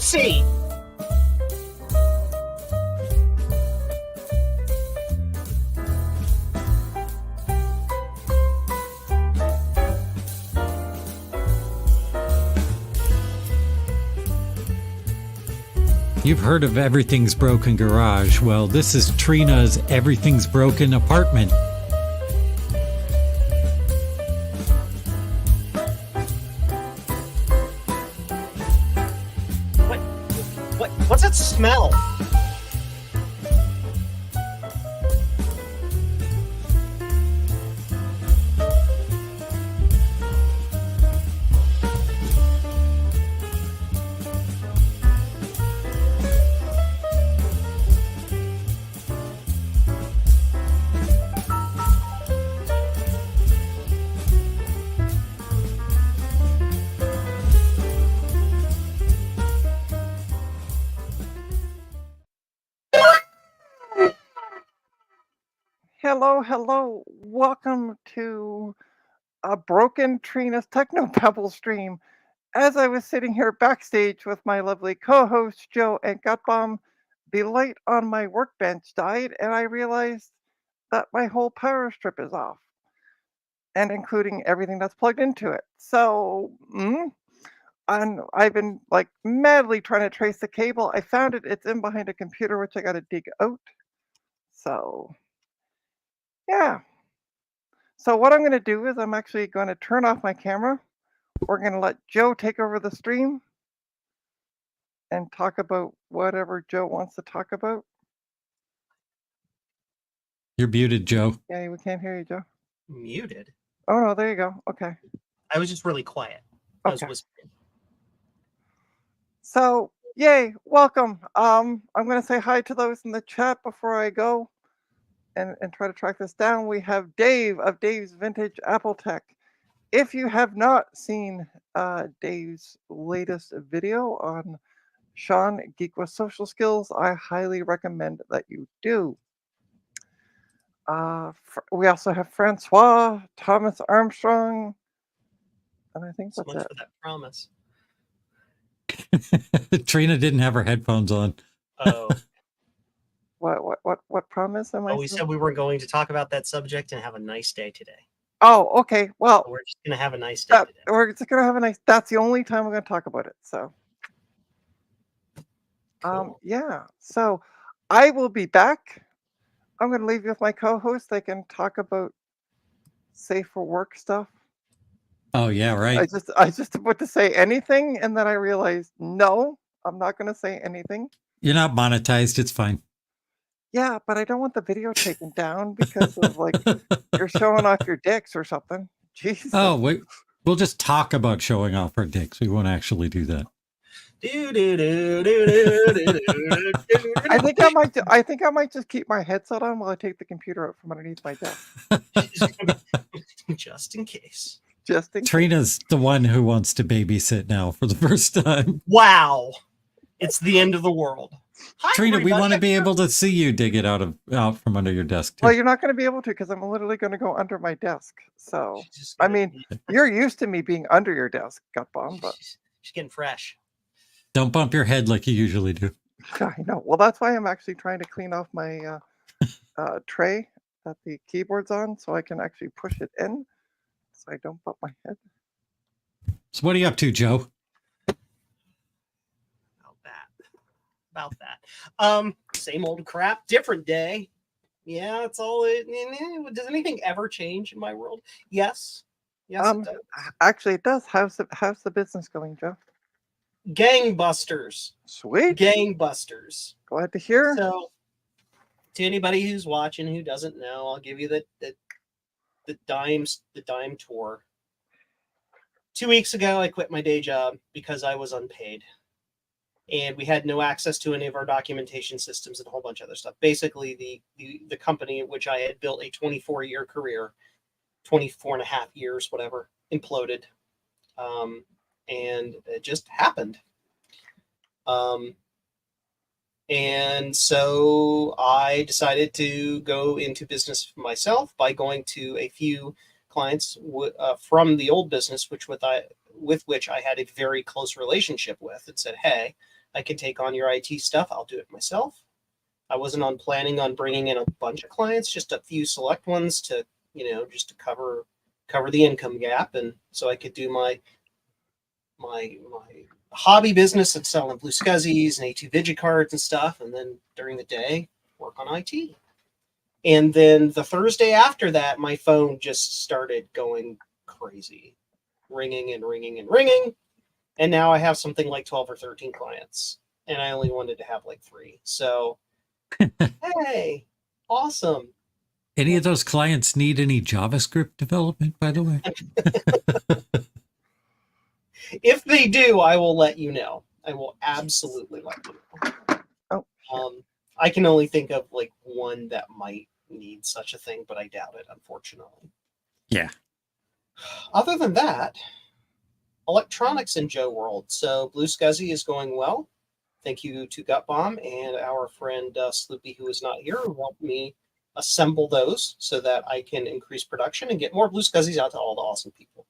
Oopsie! You've heard of Everything's Broken Garage. Well, this is Trina's Everything's Broken Apartment. What's that smell? Hello. Welcome to a Broken Trina's Technobabble stream. As I was sitting here backstage with my lovely co-host Joe and Gutbomb, the light on my workbench died and I realized that my whole power strip is off, and including everything that's plugged into it. So, and I've been like madly trying to trace the cable. I found it. It's in behind a computer, which I got to dig out. So, yeah. So what I'm going to do is I'm actually going to turn off my camera. We're going to let Joe take over the stream and talk about whatever Joe wants to talk about. You're muted, Joe. Yeah, we can't hear you, Joe. Muted? Oh, no, there you go. Okay. I was just really quiet. I was whispering. So, yay, welcome. I'm going to say hi to those in the chat before I go and try to track this down. We have Dave of Dave's Vintage Apple Tech. If you have not seen Dave's latest video on Sean Geek with Social Skills, I highly recommend that you do. We also have Francois, Thomas Armstrong, and I think so that's much it. For that promise. Trina didn't have her headphones on. Oh. What promise am I? Oh, we said we were going to talk about that subject and have a nice day today. Oh, okay. Well, we're just gonna have a nice day today. We're just gonna have a nice. That's the only time we're gonna talk about it. So, cool. Yeah. So, I will be back. I'm gonna leave you with my co-host. They can talk about safe for work stuff. Oh yeah, right. I just about to say anything, and then I realized no, I'm not gonna say anything. You're not monetized. It's fine. Yeah, but I don't want the video taken down because of like you're showing off your dicks or something. Jesus. Oh, wait. We'll just talk about showing off our dicks. We won't actually do that. I think I might just keep my headset on while I take the computer out from underneath my desk. Just in case. Trina's the one who wants to babysit now for the first time. Wow. It's the end of the world. Hi, Trina, everybody. we want to be able to see you dig it out from under your desk too. Well, you're not going to be able to because I'm literally going to go under my desk. So, I mean, you're used to me being under your desk, Gutbomb, but she's getting fresh. Don't bump your head like you usually do. I know. Well, that's why I'm actually trying to clean off my tray that the keyboard's on so I can actually push it in so I don't bump my head. So what are you up to, Joe? About that. Same old crap, different day. Yeah, it's all it. Does anything ever change in my world? Yes. It does. Actually, it does. How's the business going, Joe? Gangbusters. Sweet. Gangbusters. Glad to hear. So, to anybody who's watching who doesn't know, I'll give you the dime tour. 2 weeks ago, I quit my day job because I was unpaid. And we had no access to any of our documentation systems and a whole bunch of other stuff. Basically, the company, which I had built a 24-year career, 24 and a half years, whatever, imploded. And it just happened. And so I decided to go into business for myself by going to a few clients from the old business, with which I had a very close relationship with, and said, hey, I can take on your IT stuff. I'll do it myself. I wasn't planning on bringing in a bunch of clients, just a few select ones to, just to cover the income gap, and so I could do my hobby business of selling Blue Scuzzies and A2 Vidget cards and stuff, and then during the day work on IT. And then the Thursday after that, my phone just started going crazy, ringing and ringing and ringing. And now I have something like 12 or 13 clients, and I only wanted to have like 3. So, hey, awesome. Any of those clients need any JavaScript development, by the way? If they do, I will let you know. I will absolutely let you know. Oh, I can only think of like one that might need such a thing, but I doubt it, unfortunately. Yeah. Other than that, electronics in Joe World. So Blue Scuzzy is going well. Thank you to Gutbomb and our friend Sloopy, who is not here, who helped me assemble those so that I can increase production and get more Blue Scuzzies out to all the awesome people.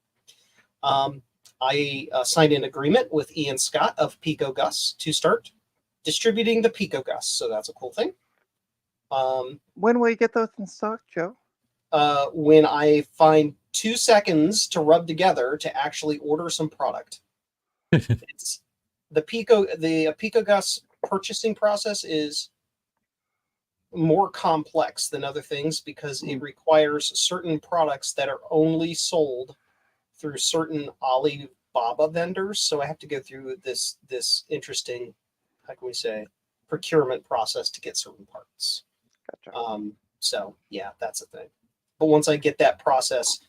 I signed an agreement with Ian Scott of Pico Gus to start distributing the Pico Gus, so that's a cool thing. when will you get those in stock, Joe? When I find 2 seconds to rub together to actually order some product. It's the Pico Gus purchasing process is more complex than other things because it requires certain products that are only sold through certain Alibaba vendors. So I have to go through this interesting, how can we say, procurement process to get certain parts. Gotcha. So yeah, that's a thing. But once I get that process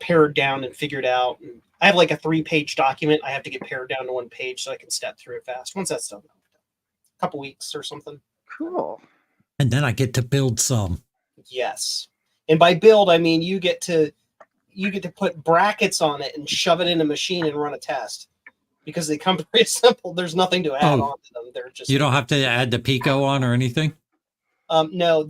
pared down and figured out, and I have like a 3-page document. I have to get pared down to 1 page so I can step through it fast. Once that's done, a couple weeks or something. Cool. And then I get to build some. Yes. And by build, I mean you get to put brackets on it and shove it in a machine and run a test because they come pretty simple. There's nothing to add on to them. They're just, you don't have to add the Pico on or anything. No,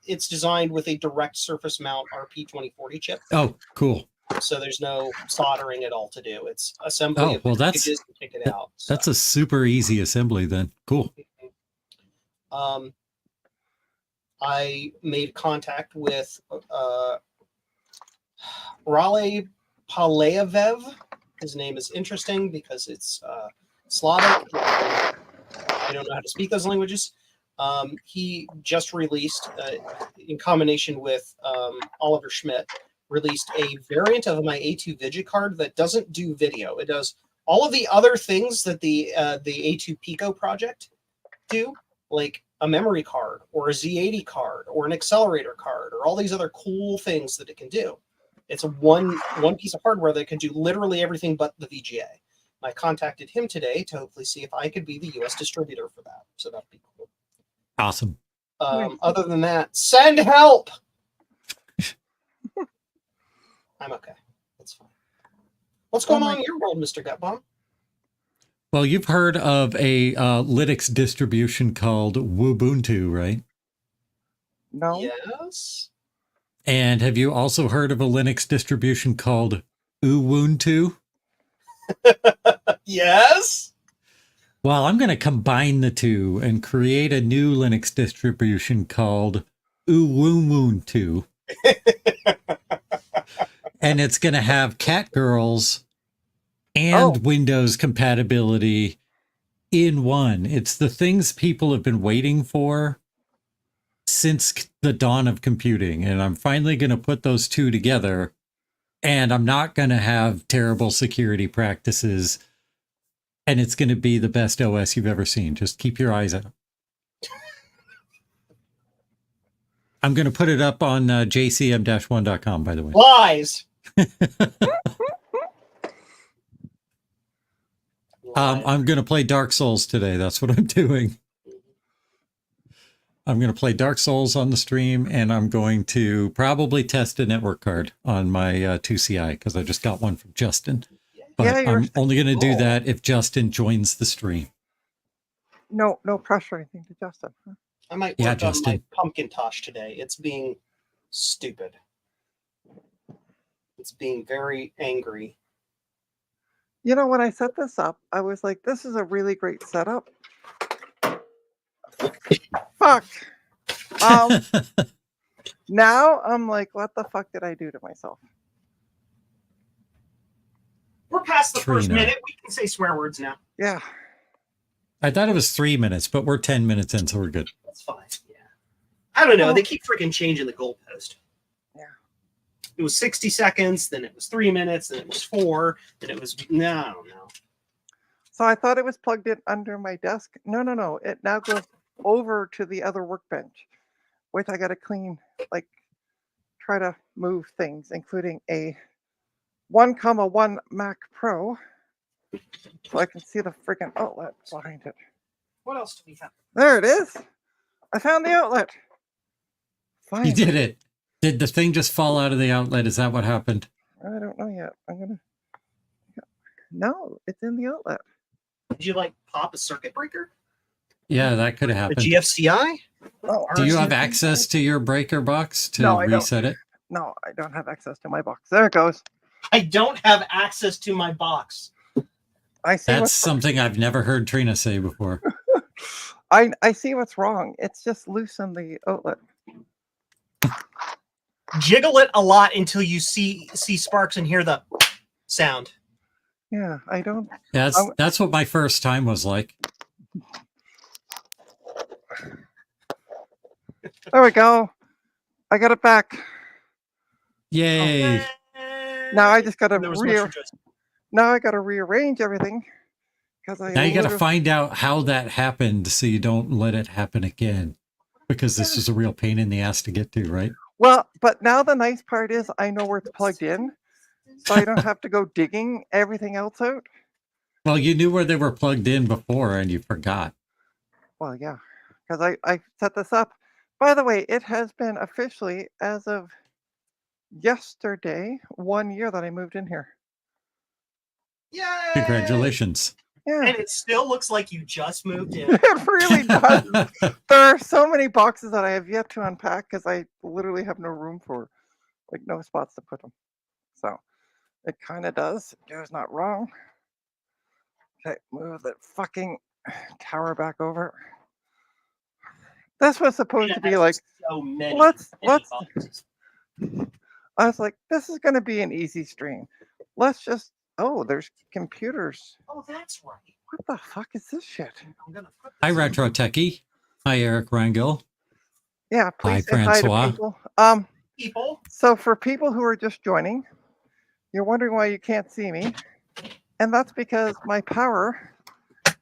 it's designed with a direct surface mount RP2040 chip. Oh, cool. So there's no soldering at all to do. It's assembly of packages and pick it out. So. That's a super easy assembly then. Cool. I made contact with Raleigh Paleavev. His name is interesting because it's Slavic. I don't know how to speak those languages. He just released, in combination with Oliver Schmidt, released a variant of my A2 Vidget card that doesn't do video. It does all of the other things that the A2 Pico project do, like a memory card or a Z80 card or an accelerator card or all these other cool things that it can do. It's a one piece of hardware that can do literally everything but the VGA. I contacted him today to hopefully see if I could be the US distributor for that. So that'd be cool. Awesome. Other than that, send help. I'm okay. That's fine. What's going on in your world, Mr. Gutbomb? Well, you've heard of a Linux distribution called Ubuntu, right? No. Yes. And have you also heard of a Linux distribution called Ubuntu? Yes. Well, I'm going to combine the two and create a new Linux distribution called Ubuntu. And it's going to have Catgirls and Windows compatibility in one. It's the things people have been waiting for since the dawn of computing. And I'm finally going to put those two together. And I'm not going to have terrible security practices. And it's going to be the best OS you've ever seen. Just keep your eyes out. I'm going to put it up on jcm-1.com, by the way. Lies. I'm going to play Dark Souls today. That's what I'm doing. I'm going to play Dark Souls on the stream, and I'm going to probably test a network card on my 2CI because I just got one from Justin. But I'm only going to do that if Justin joins the stream. No pressure or anything to Justin. Huh? I might work on my pumpkin tosh today. It's being stupid. It's being very angry. You know, when I set this up, I was like, this is a really great setup. Fuck. Now I'm like, what the fuck did I do to myself? We're past the first Trina. minute. We can say swear words now. Yeah. I thought it was 3 minutes, but we're 10 minutes in, so we're good. That's fine. Yeah. I don't know. Well- They keep freaking changing the goalpost. Yeah. It was 60 seconds, then it was 3 minutes, then it was 4, then it was no. So I thought it was plugged in under my desk. No. It now goes over to the other workbench, which I got to clean, like try to move things, including a 1,1 Mac Pro, so I can see the freaking outlet behind it. What else do we have? There it is. I found the outlet. Fine. You did it. Did the thing just fall out of the outlet? Is that what happened? I don't know yet. I'm gonna. No, it's in the outlet. Did you like pop a circuit breaker? Yeah, that could have A happened. GFCI? Oh, Do you have RCD? access to your breaker box to No, I don't. reset it? no, I don't have access to my box. There it goes. I don't have access to my box. I see That's what's something I've never heard Trina say before. I see what's wrong. It's just loose in the outlet. Jiggle it a lot until you see sparks and hear the sound. Yeah, I don't. That's what my first time was like. There we go. I got it back. Yay. Now I just got to There was much rejoicing. now I got to rearrange everything because I Now you got to literally- find out how that happened so you don't let it happen again. Because this is a real pain in the ass to get to, right? Well, but now the nice part is I know where it's plugged in, so I don't have to go digging everything else out. Well, you knew where they were plugged in before and you forgot. Well, yeah, because I set this up. By the way, it has been officially, as of yesterday, 1 year that I moved in here. Yay! Congratulations. Yeah, And it still looks like you just moved in. it really does. There are so many boxes that I have yet to unpack because I literally have no room for, like, no spots to put them. So it kind of does. Joe's not wrong. Okay, move that fucking tower back over. This was supposed to be like, so many, let's. boxes. I was like, this is going to be an easy stream. Let's just. Oh, there's computers. Oh, that's right. What the fuck is this shit? I'm gonna put Hi, this in. Retro Techie. Hi, Eric Rangel. Yeah, Hi, please say hi to Francois. people. People. So for people who are just joining, you're wondering why you can't see me, and that's because my power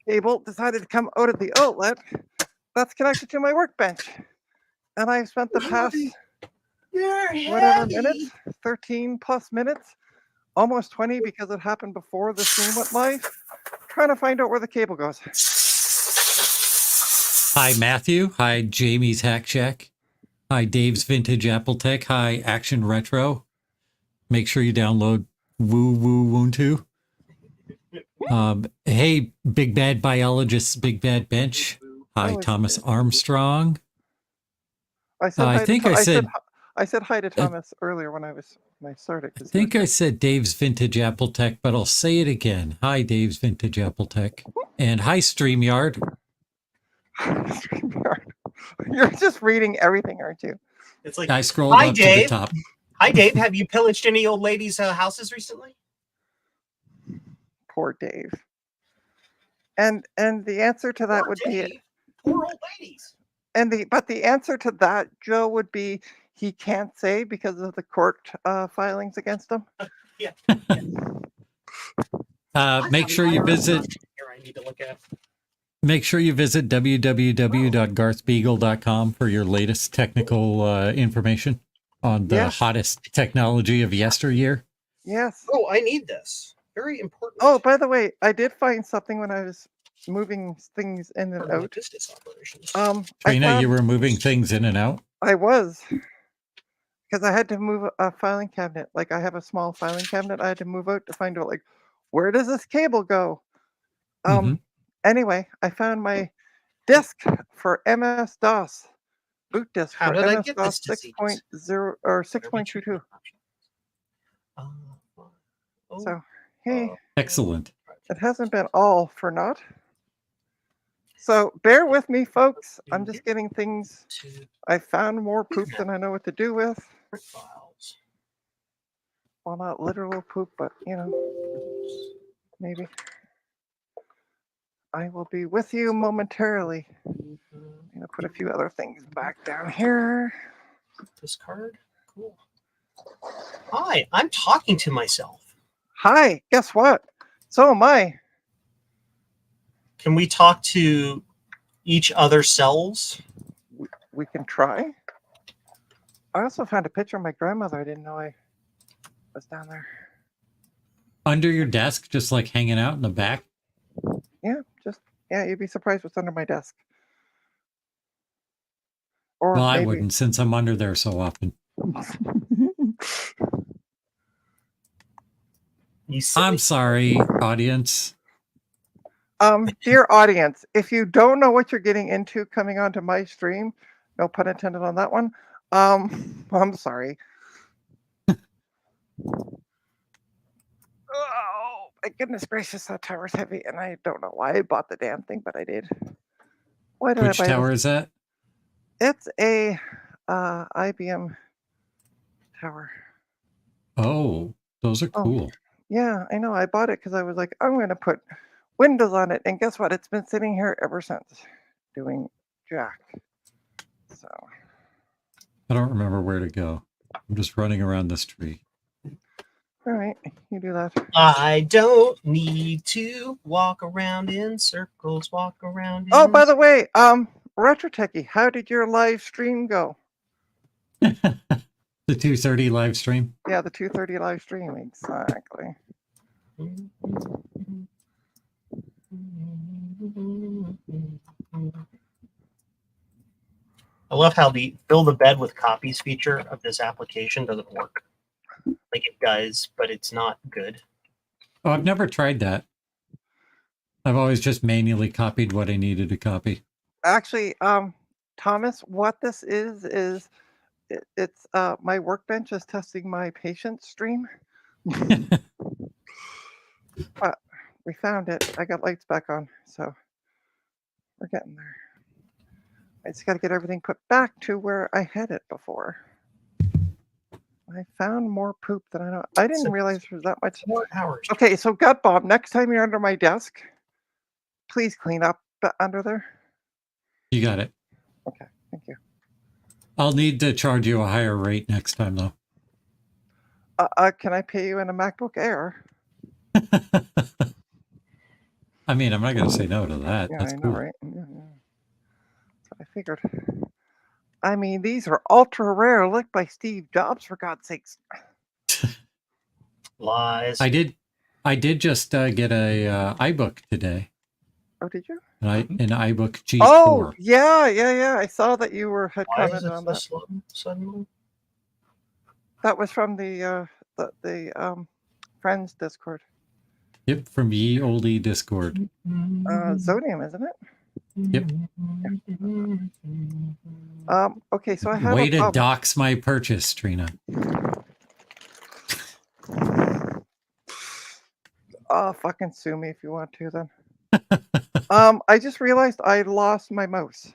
cable decided to come out of the outlet that's connected to my workbench, and I've spent the past whatever minutes, 13 plus minutes, almost 20 because it happened before the stream went live, trying to find out where the cable goes. Hi, Matthew. Hi, Jamie's Hack Shack. Hi, Dave's Vintage Apple Tech. Hi, Action Retro. Make sure you download Woo Woo Woontu. Hey, Big Bad Biologist, Big Bad Bench. Hi, Oh, Thomas Armstrong. I said I hi to think Tho- I said- I said hi to Thomas earlier when I started. I 'cause think I said Dave's Vintage Apple Tech, but I'll say it again. Hi, Dave's Vintage Apple Tech. And hi, StreamYard. You're just reading everything, aren't you? It's like, I scrolled Hi, up to Dave. the top. hi, Dave. Have you pillaged any old ladies' houses recently? Poor Dave. And the answer to that Poor would be Dave. Poor old ladies. but the answer to that, Joe, would be he can't say because of the court filings against him. Make sure you visit Here, I need to look at. www.garthbeagle.com for your latest technical information on the Yes. hottest technology of yesteryear. Yes. Oh, I need this. Very important. Oh, by the way, I did find something when I was moving things in and for my out. business operations. I Trina, found- you were moving things in and out. I was, because I had to move a filing cabinet. Like I have a small filing cabinet. I had to move out to find out, like, where does this cable go? Mhm. Anyway, I found my disk for MS DOS, boot disk How for did I MS get DOS this disease? 6.0 or 6.22. Oh, So Hey, Excellent. it hasn't been all for naught. So bear with me, folks. I'm just getting things. To I found more poop than I know what to do with. print files. Well, not literal poop, but maybe. I will be with you momentarily. I'm gonna put a few other things back down here. Discard. Cool. Hi, I'm talking to myself. Hi, guess what? So am I. Can we talk to each other selves? We can try. I also found a picture of my grandmother. I didn't know I was down there. Under your desk, just like hanging out in the back. Yeah, you'd be surprised what's under my desk. Or Well, I maybe wouldn't, since I'm under there so often. You silly. I'm sorry, audience. Dear audience, if you don't know what you're getting into coming onto my stream, no pun intended on that one. I'm sorry. Oh, my goodness gracious, that tower's heavy, and I don't know why I bought the damn thing, but I did. Why did Which I buy tower this? is that? It's a IBM tower. Oh, those are Oh. cool. Yeah, I know. I bought it because I was like, I'm going to put Windows on it, and guess what? It's been sitting here ever since, doing jack. So. I don't remember where to go. I'm just running around this tree. All right, you do that. I don't need to walk around in circles, walk around in Oh, by the way, Retro Techie, how did your live stream go? The 2:30 live stream. Yeah, the 2:30 live stream, exactly. I love how the fill the bed with copies feature of this application doesn't work. Like it does, but it's not good. Oh, I've never tried that. I've always just manually copied what I needed to copy. Actually, Thomas, what this is it's my workbench is testing my patience stream. But we found it. I got lights back on, so we're getting there. I just got to get everything put back to where I had it before. I found more poop than I know. I didn't realize there was that much. 4 hours. Okay, so Gut Bob, next time you're under my desk, please clean up under there. You got it. Okay, thank you. I'll need to charge you a higher rate next time, though. Can I pay you in a MacBook Air? I mean, I'm not going to say no to that. Yeah, That's I know, cool. right? Yeah. That's what I figured. I mean, these are ultra rare, licked by Steve Jobs, for God's sakes. Lies. I did just get a iBook today. Oh, did you? An iBook G4. Oh, yeah. I saw that you had Why is commented it on so that. slow suddenly? That was from the Friends Discord. Yep, from Ye Olde Discord. Zodium, isn't it? Yep. Okay, so I have Way a to problem. dox my purchase, Trina. Oh, fucking sue me if you want to then. I just realized I lost my mouse.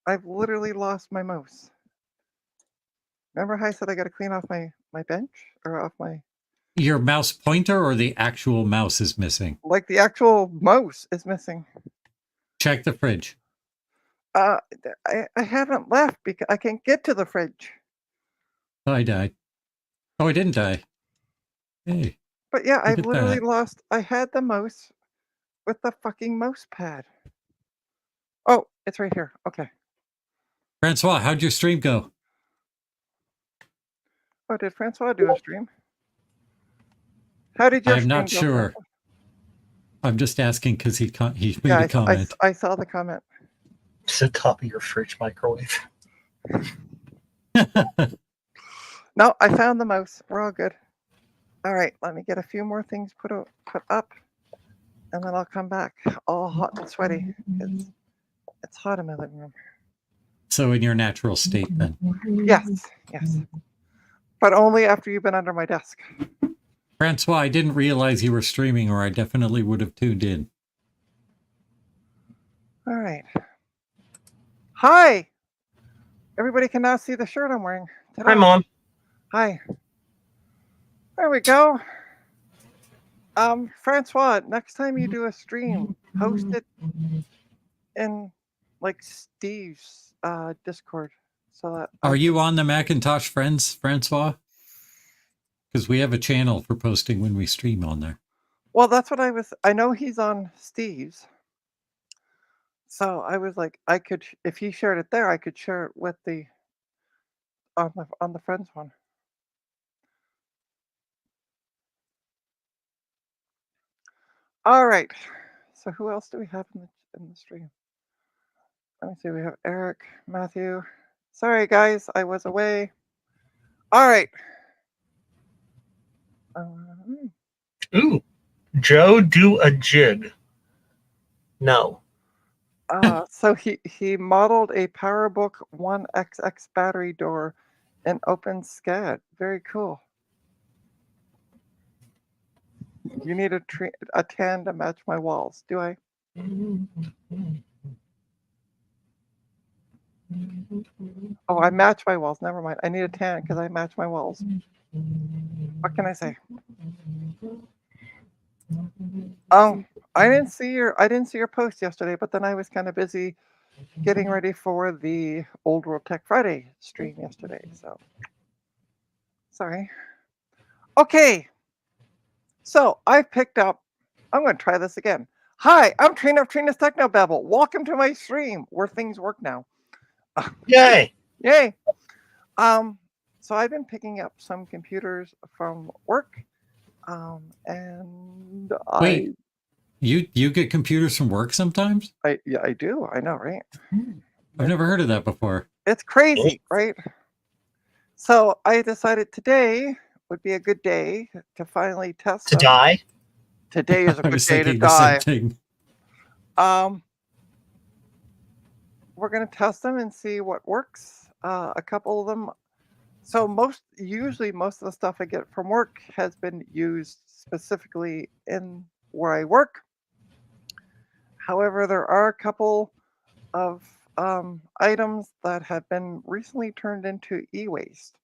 I've literally lost my mouse. Remember how I said I got to clean off my bench or off my... Your mouse pointer or the actual mouse is missing? Like the actual mouse is missing. Check the fridge. I haven't left because I can't get to the fridge. Oh, I died. Oh, I didn't die. Hey. But yeah, I've at literally that. lost. I had the mouse with the fucking mouse pad. Oh, it's right here. Okay. Francois, how'd your stream go? Oh, did Francois do a stream? How did your I'm stream not go, sure. Francois? I'm just asking because he made Yeah, a comment. I saw the comment. To copy your fridge microwave. No, I found the mouse. We're all good. All right, let me get a few more things put up, and then I'll come back all hot and sweaty. It's hot in my living room. So in your natural state then. Yes. but only after you've been under my desk. Francois, I didn't realize you were streaming, or I definitely would have tuned in. All right. Hi. Everybody can now see the shirt I'm wearing. Ta-da. Hi, Mom. Hi. There we go. Francois, next time you do a stream, post it in like Steve's Discord, so that Are you on the Macintosh Friends, Francois? Because we have a channel for posting when we stream on there. Well, that's what I know he's on Steve's. So I was like, I could, if he shared it there, I could share it with the on the friends one. All right. So who else do we have in the stream? Let me see. We have Eric, Matthew. Sorry, guys, I was away. All right. Ooh, Joe, do a jig. No. So he modeled a PowerBook 1XX battery door in OpenSCAD. Very cool. You need a tan to match my walls. Do I? Oh, I match my walls. Never mind. I need a tan because I match my walls. What can I say? I didn't see your post yesterday, but then I was kind of busy getting ready for the Old World Tech Friday stream yesterday. So sorry. Okay. So I picked up. I'm going to try this again. Hi, I'm Trina of Trina's Technobabble. Welcome to my stream where things work now. Yay! Yay! So I've been picking up some computers from work, and Wait, you get computers from work sometimes? I do. I know, right? I've never heard of that before. It's crazy, right? So I decided today would be a good day to finally test To them. die? Today is a I good was day to thinking the die. same thing. We're going to test them and see what works. A couple of them. So usually most of the stuff I get from work has been used specifically in where I work. However, there are a couple of items that have been recently turned into e-waste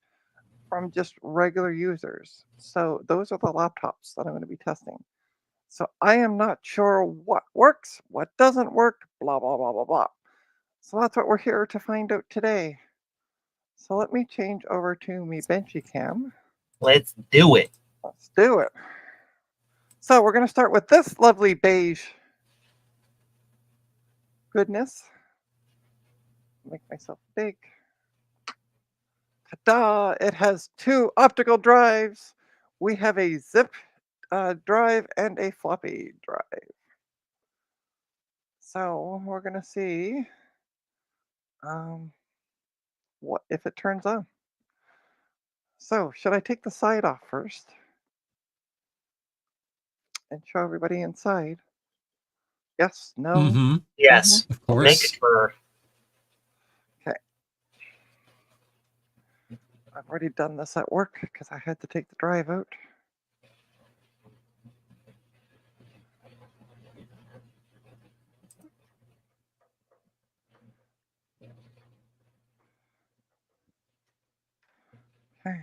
from just regular users. So those are the laptops that I'm going to be testing. So I am not sure what works, what doesn't work, blah, blah, blah, blah, blah. So that's what we're here to find out today. So let me change over to me Benchy Cam. Let's do it. Let's do it. So we're going to start with this lovely beige goodness. Make myself big. Ta-da! It has 2 optical drives. We have a zip drive and a floppy drive. So we're going to see what if it turns on. So should I take the side off first and show everybody inside? Yes, no. Mm-hmm. Yes. Of course. Make it for. Okay. I've already done this at work because I had to take the drive out. Okay.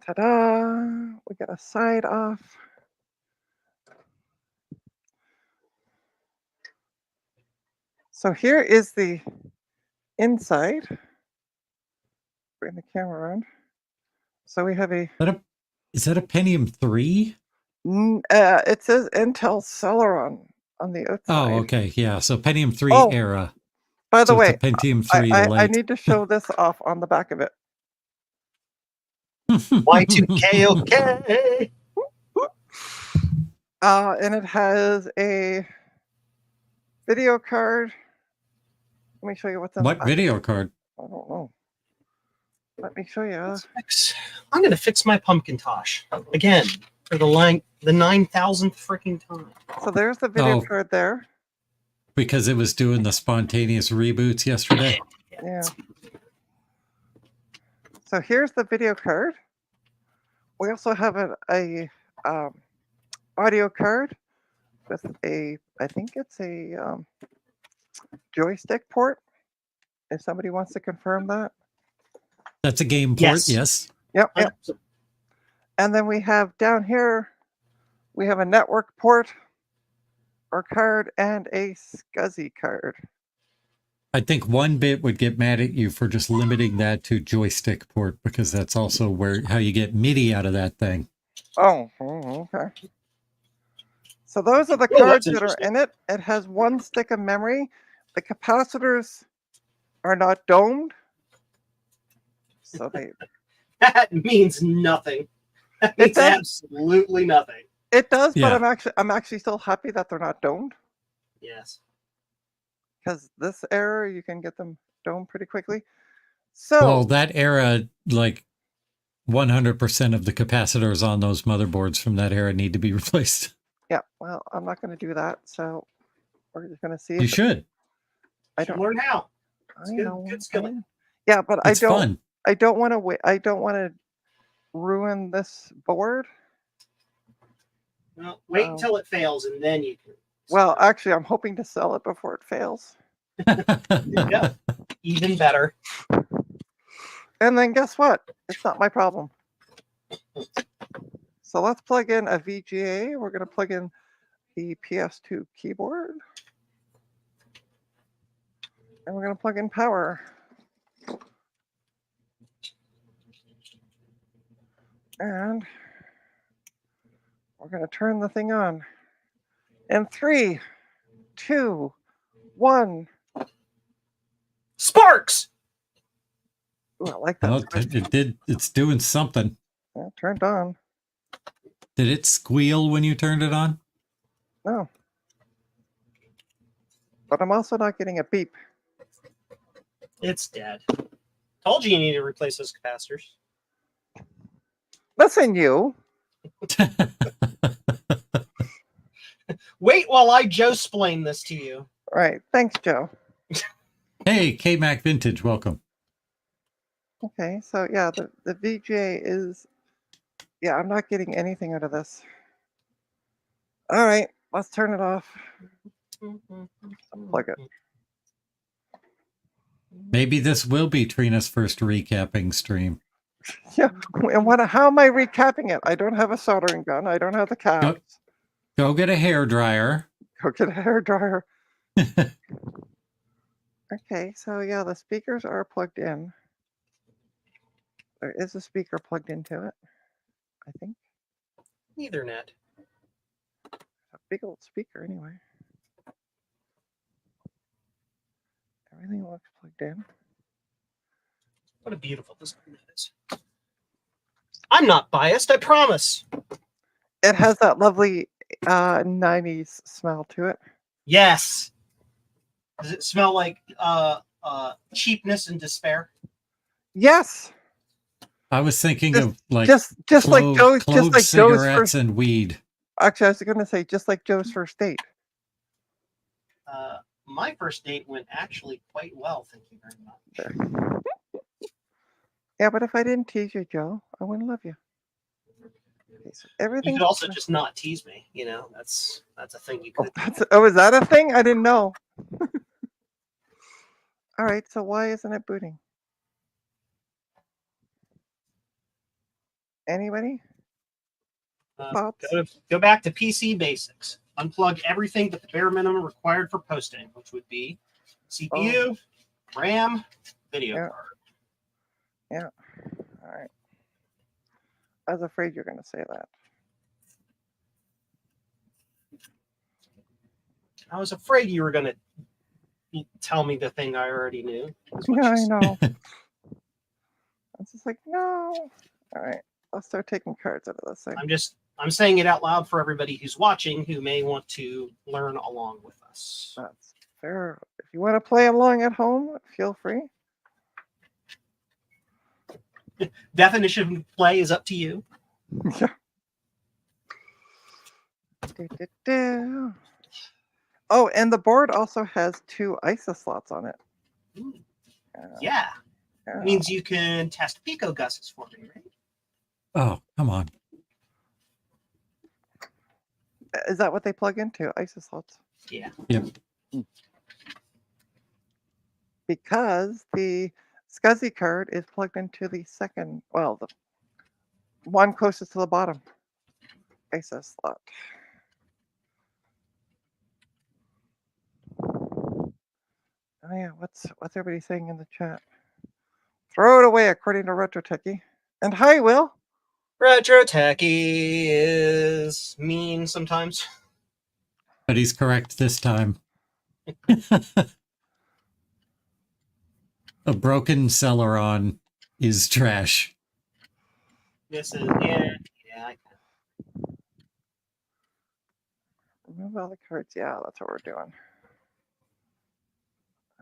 Ta-da! We got a side off. So here is the inside. Bring the camera around. So we have a. Is that a Pentium 3? It says Intel Celeron on the outside. Oh, okay. Yeah. So Pentium 3 era. By the So way, it's a Pentium 3 I Lite. need to show this off on the back of it. Y2K, okay. And it has a video card. Let me show you what's in What the video card? I don't know. Let me show you. I'm going to fix my pumpkin tosh again for the 9,000th freaking time. So there's the video Oh. card there. Because it was doing the spontaneous reboots yesterday. Yeah. So here's the video card. We also have audio card with I think it's a joystick port. If somebody wants to confirm that. That's a game Yes. port, yes. Yep. And then we have down here, we have a network port or card and a SCSI card. I think 1-bit would get mad at you for just limiting that to joystick port, because that's also how you get MIDI out of that thing. Oh, okay. So those are the Oh, cards that's that are in it. It has 1 stick of memory. The capacitors are not domed. So That means nothing. That means does. absolutely nothing. It does, Yeah. but I'm actually still happy that they're not domed, Yes. because this era you can get them domed pretty quickly. So Well, that era, like 100% of the capacitors on those motherboards from that era need to be replaced. yeah, well, I'm not going to do that. So we're just going to see. You should. I Should don't learn how. I It's good- know. good skilling. Yeah, but It's fun. I don't want to wait. I don't want to ruin this board. Well, wait until it fails and then you can. Well, actually, I'm hoping to sell it before it fails. Yeah. Even better. And then guess what? It's not my problem. So let's plug in a VGA. We're going to plug in the PS2 keyboard. And we're going to plug in power. And we're going to turn the thing on. In 3, 2, 1. Sparks! Ooh, I like that. Well, sound. it's doing something. Yeah, turned on. Did it squeal when you turned it on? No. But I'm also not getting a beep. It's dead. Told you need to replace those capacitors. Listen, you. Wait while I Joe-splain this to you. All right. Thanks, Joe. Hey, K-Mac Vintage, welcome. Okay, so yeah, the VGA is, yeah, I'm not getting anything out of this. All right, let's turn it off. Plug it. Maybe this will be Trina's first recapping stream. Yeah, and how am I recapping it? I don't have a soldering gun. I don't have the caps. Go get a hair dryer. Go get a hair dryer. Okay, so yeah, the speakers are plugged in. There is a speaker plugged into it, I think. Ethernet. A big old speaker anyway. Everything looks plugged in. What a beautiful design that is. I'm not biased, I promise. It has that lovely 90s smell to it. Yes. Does it smell like cheapness and despair? Yes. I was thinking of like just like Joe's cigarettes first. and weed. Actually, I was going to say just like Joe's first date. My first date went actually quite well, thank you very much. Yeah, but if I didn't tease you, Joe, I wouldn't love you. Okay, so everything. You could also just not tease me. You know, that's a thing you could. Is that a thing? I didn't know. All right, so why isn't it booting? Anybody? Go back to PC basics. Unplug everything but the bare minimum required for posting, which would be CPU, RAM, video card. Yeah. All right. I was afraid you're going to say that. I was afraid you were going to tell me the thing I already knew. Yeah, I know. I was just like, no. All right. I'll start taking cards out of this thing. I'm saying it out loud for everybody who's watching who may want to learn along with us. That's fair. If you want to play along at home, feel free. Definition of play is up to you. Yeah. Oh, and the board also has 2 ISA slots on it. Yeah. Yeah. means you can test pico gusses for me, right? Oh, come on. Is that what they plug into? ISO slots? Yeah. Because the SCSI card is plugged into the second, well, the one closest to the bottom ISO slot. Oh yeah, what's everybody saying in the chat? Throw it away, according to Retro Techie. And hi, Will. Retro Techie is mean sometimes. But he's correct this time. A broken Celeron is trash. This is yeah. Remove all the cards. Yeah, that's what we're doing.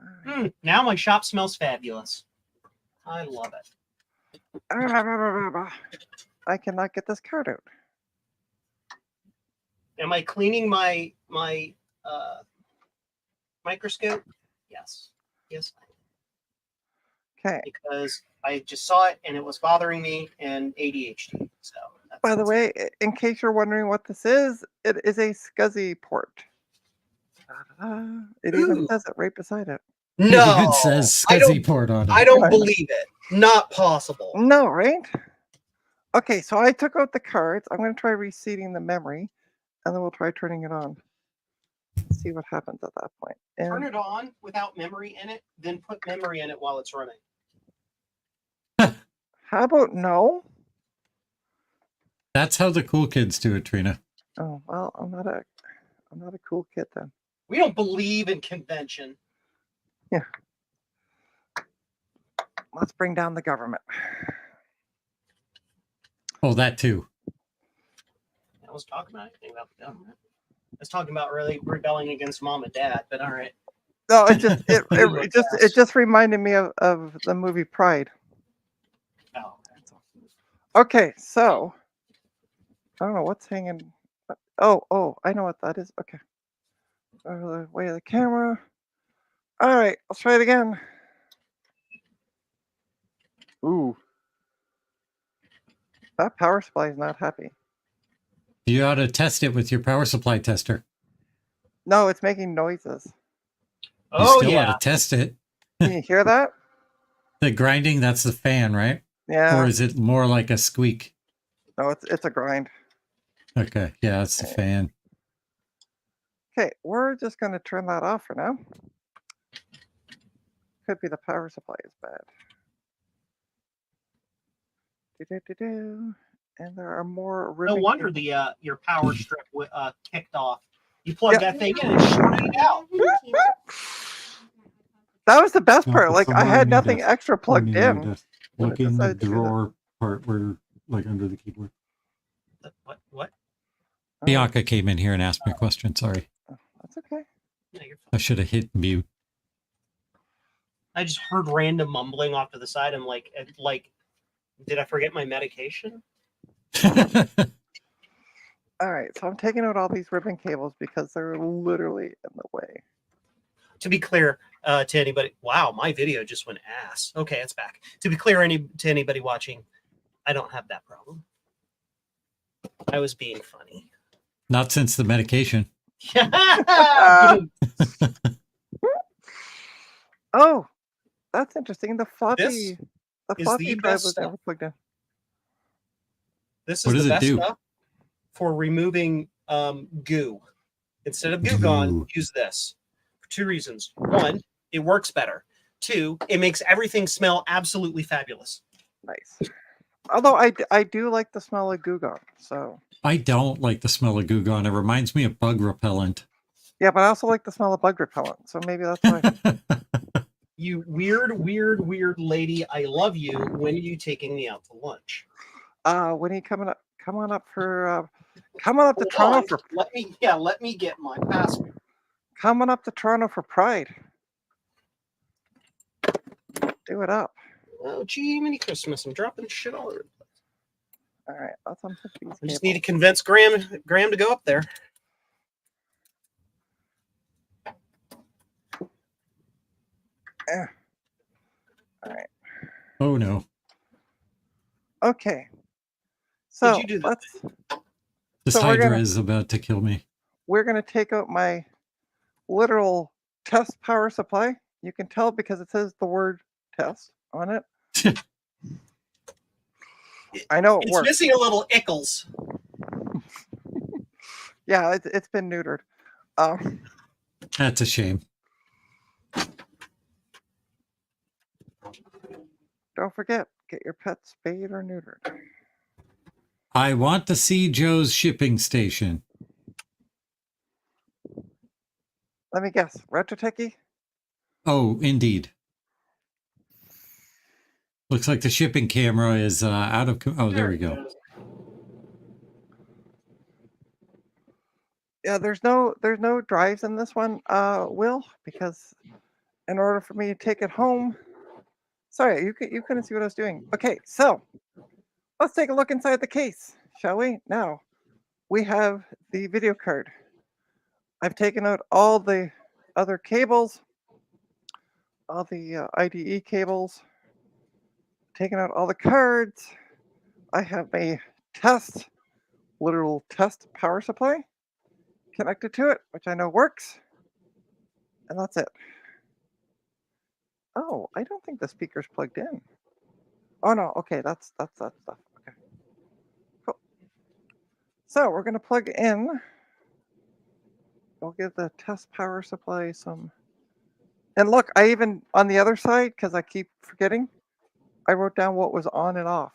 All right. Now my shop smells fabulous. I love it. I cannot get this card out. Am I cleaning my microscope? Yes. Yes. Okay. Because I just saw it and it was bothering me and ADHD. So. By the way, in case you're wondering what this is, it is a SCSI port. It even Ooh. says it right beside it. It No, even says I SCSI don't. port on it. I don't believe it. Not possible. No, right? Okay, so I took out the cards. I'm going to try reseating the memory, and then we'll try turning it on. See what happens at that point. Turn And it on without memory in it, then put memory in it while it's running. how about no? That's how the cool kids do it, Trina. Oh well, I'm not a cool kid then. We don't believe in convention. Let's bring down the government. Oh, that too. I was talking about anything about the government. I was talking about really rebelling against mom and dad, but all right. No, it just reminded me of the movie Pride. Oh, Okay, so I don't know what's hanging. Oh, I know what that is. Okay. Out of the way of the camera. All right, let's try it again. Ooh. That power supply is not happy. You ought to test it with your power supply tester. No, it's making noises. You oh still yeah. ought to test it. Can you hear that? The grinding, that's the fan, right? Yeah. Or is it more like a squeak? No, it's a grind. Okay, yeah, it's the fan. Okay, we're just going to turn that off for now. Could be the power supply is bad. Do-do-do-do. And there are more No ribbon wonder cables. the your power strip kicked off. You plug that thing in and shorted it out. That was the best No, part. it's Like I somewhere had on your nothing desk. extra plugged On your in. desk. when Look it in the decided to do that. drawer part where, like, under the keyboard. What? Oh, Bianca came in here and asked me a question. Sorry. that's okay. No, you're fine. I should have hit mute. I just heard random mumbling off to the side. I'm like, did I forget my medication? All right, so I'm taking out all these ribbon cables because they're literally in the way. To be clear, to anybody, wow, my video just went ass. Okay, it's back. To be clear, to anybody watching, I don't have that problem. I was being funny. Not since the medication. Oh, that's interesting. The This floppy is the drive best was stuff. never plugged in. This is What the does it best do? stuff for removing goo. Instead of Goo Gone, Goo. use this for two reasons. One, it works better. Two, it makes everything smell absolutely fabulous. Nice. Although I do like the smell of Goo Gone. So I don't like the smell of Goo Gone. It reminds me of bug repellent. yeah, but I also like the smell of bug repellent. So maybe that's why. You weird lady, I love you. When are you taking me out to lunch? When are you coming up? Come on up for coming up to Hold Toronto on. for Let me get my passport. coming up to Toronto for Pride. Do it up. Oh, gee, mini Christmas. I'm dropping shit all over. All right, let's unput these. I just need to cables. convince Graham to go up there. Eh. All right. Oh no. Okay. So you do the let's. This So we're Hydra gonna- is about to kill me. We're gonna take out my literal test power supply. You can tell because it says the word test on it. I know it It's works. missing a little ickles. Yeah, it's been neutered. That's a shame. Don't forget, get your pets spayed or neutered. I want to see Joe's shipping station. Let me guess, Retro Techie? Oh, indeed. Looks like the shipping camera is out of... Oh, there we go. Yeah, there's no drives in this one, Will, because in order for me to take it home, sorry, you couldn't see what I was doing. Okay, so let's take a look inside the case, shall we? Now we have the video card. I've taken out all the other cables, all the IDE cables, taken out all the cards. I have a literal test power supply connected to it, which I know works. And that's it. Oh, I don't think the speaker's plugged in. Oh no, okay, that's that stuff. Okay. Cool. So we're gonna plug in. We'll give the test power supply some. And look, I even on the other side, because I keep forgetting, I wrote down what was on and off.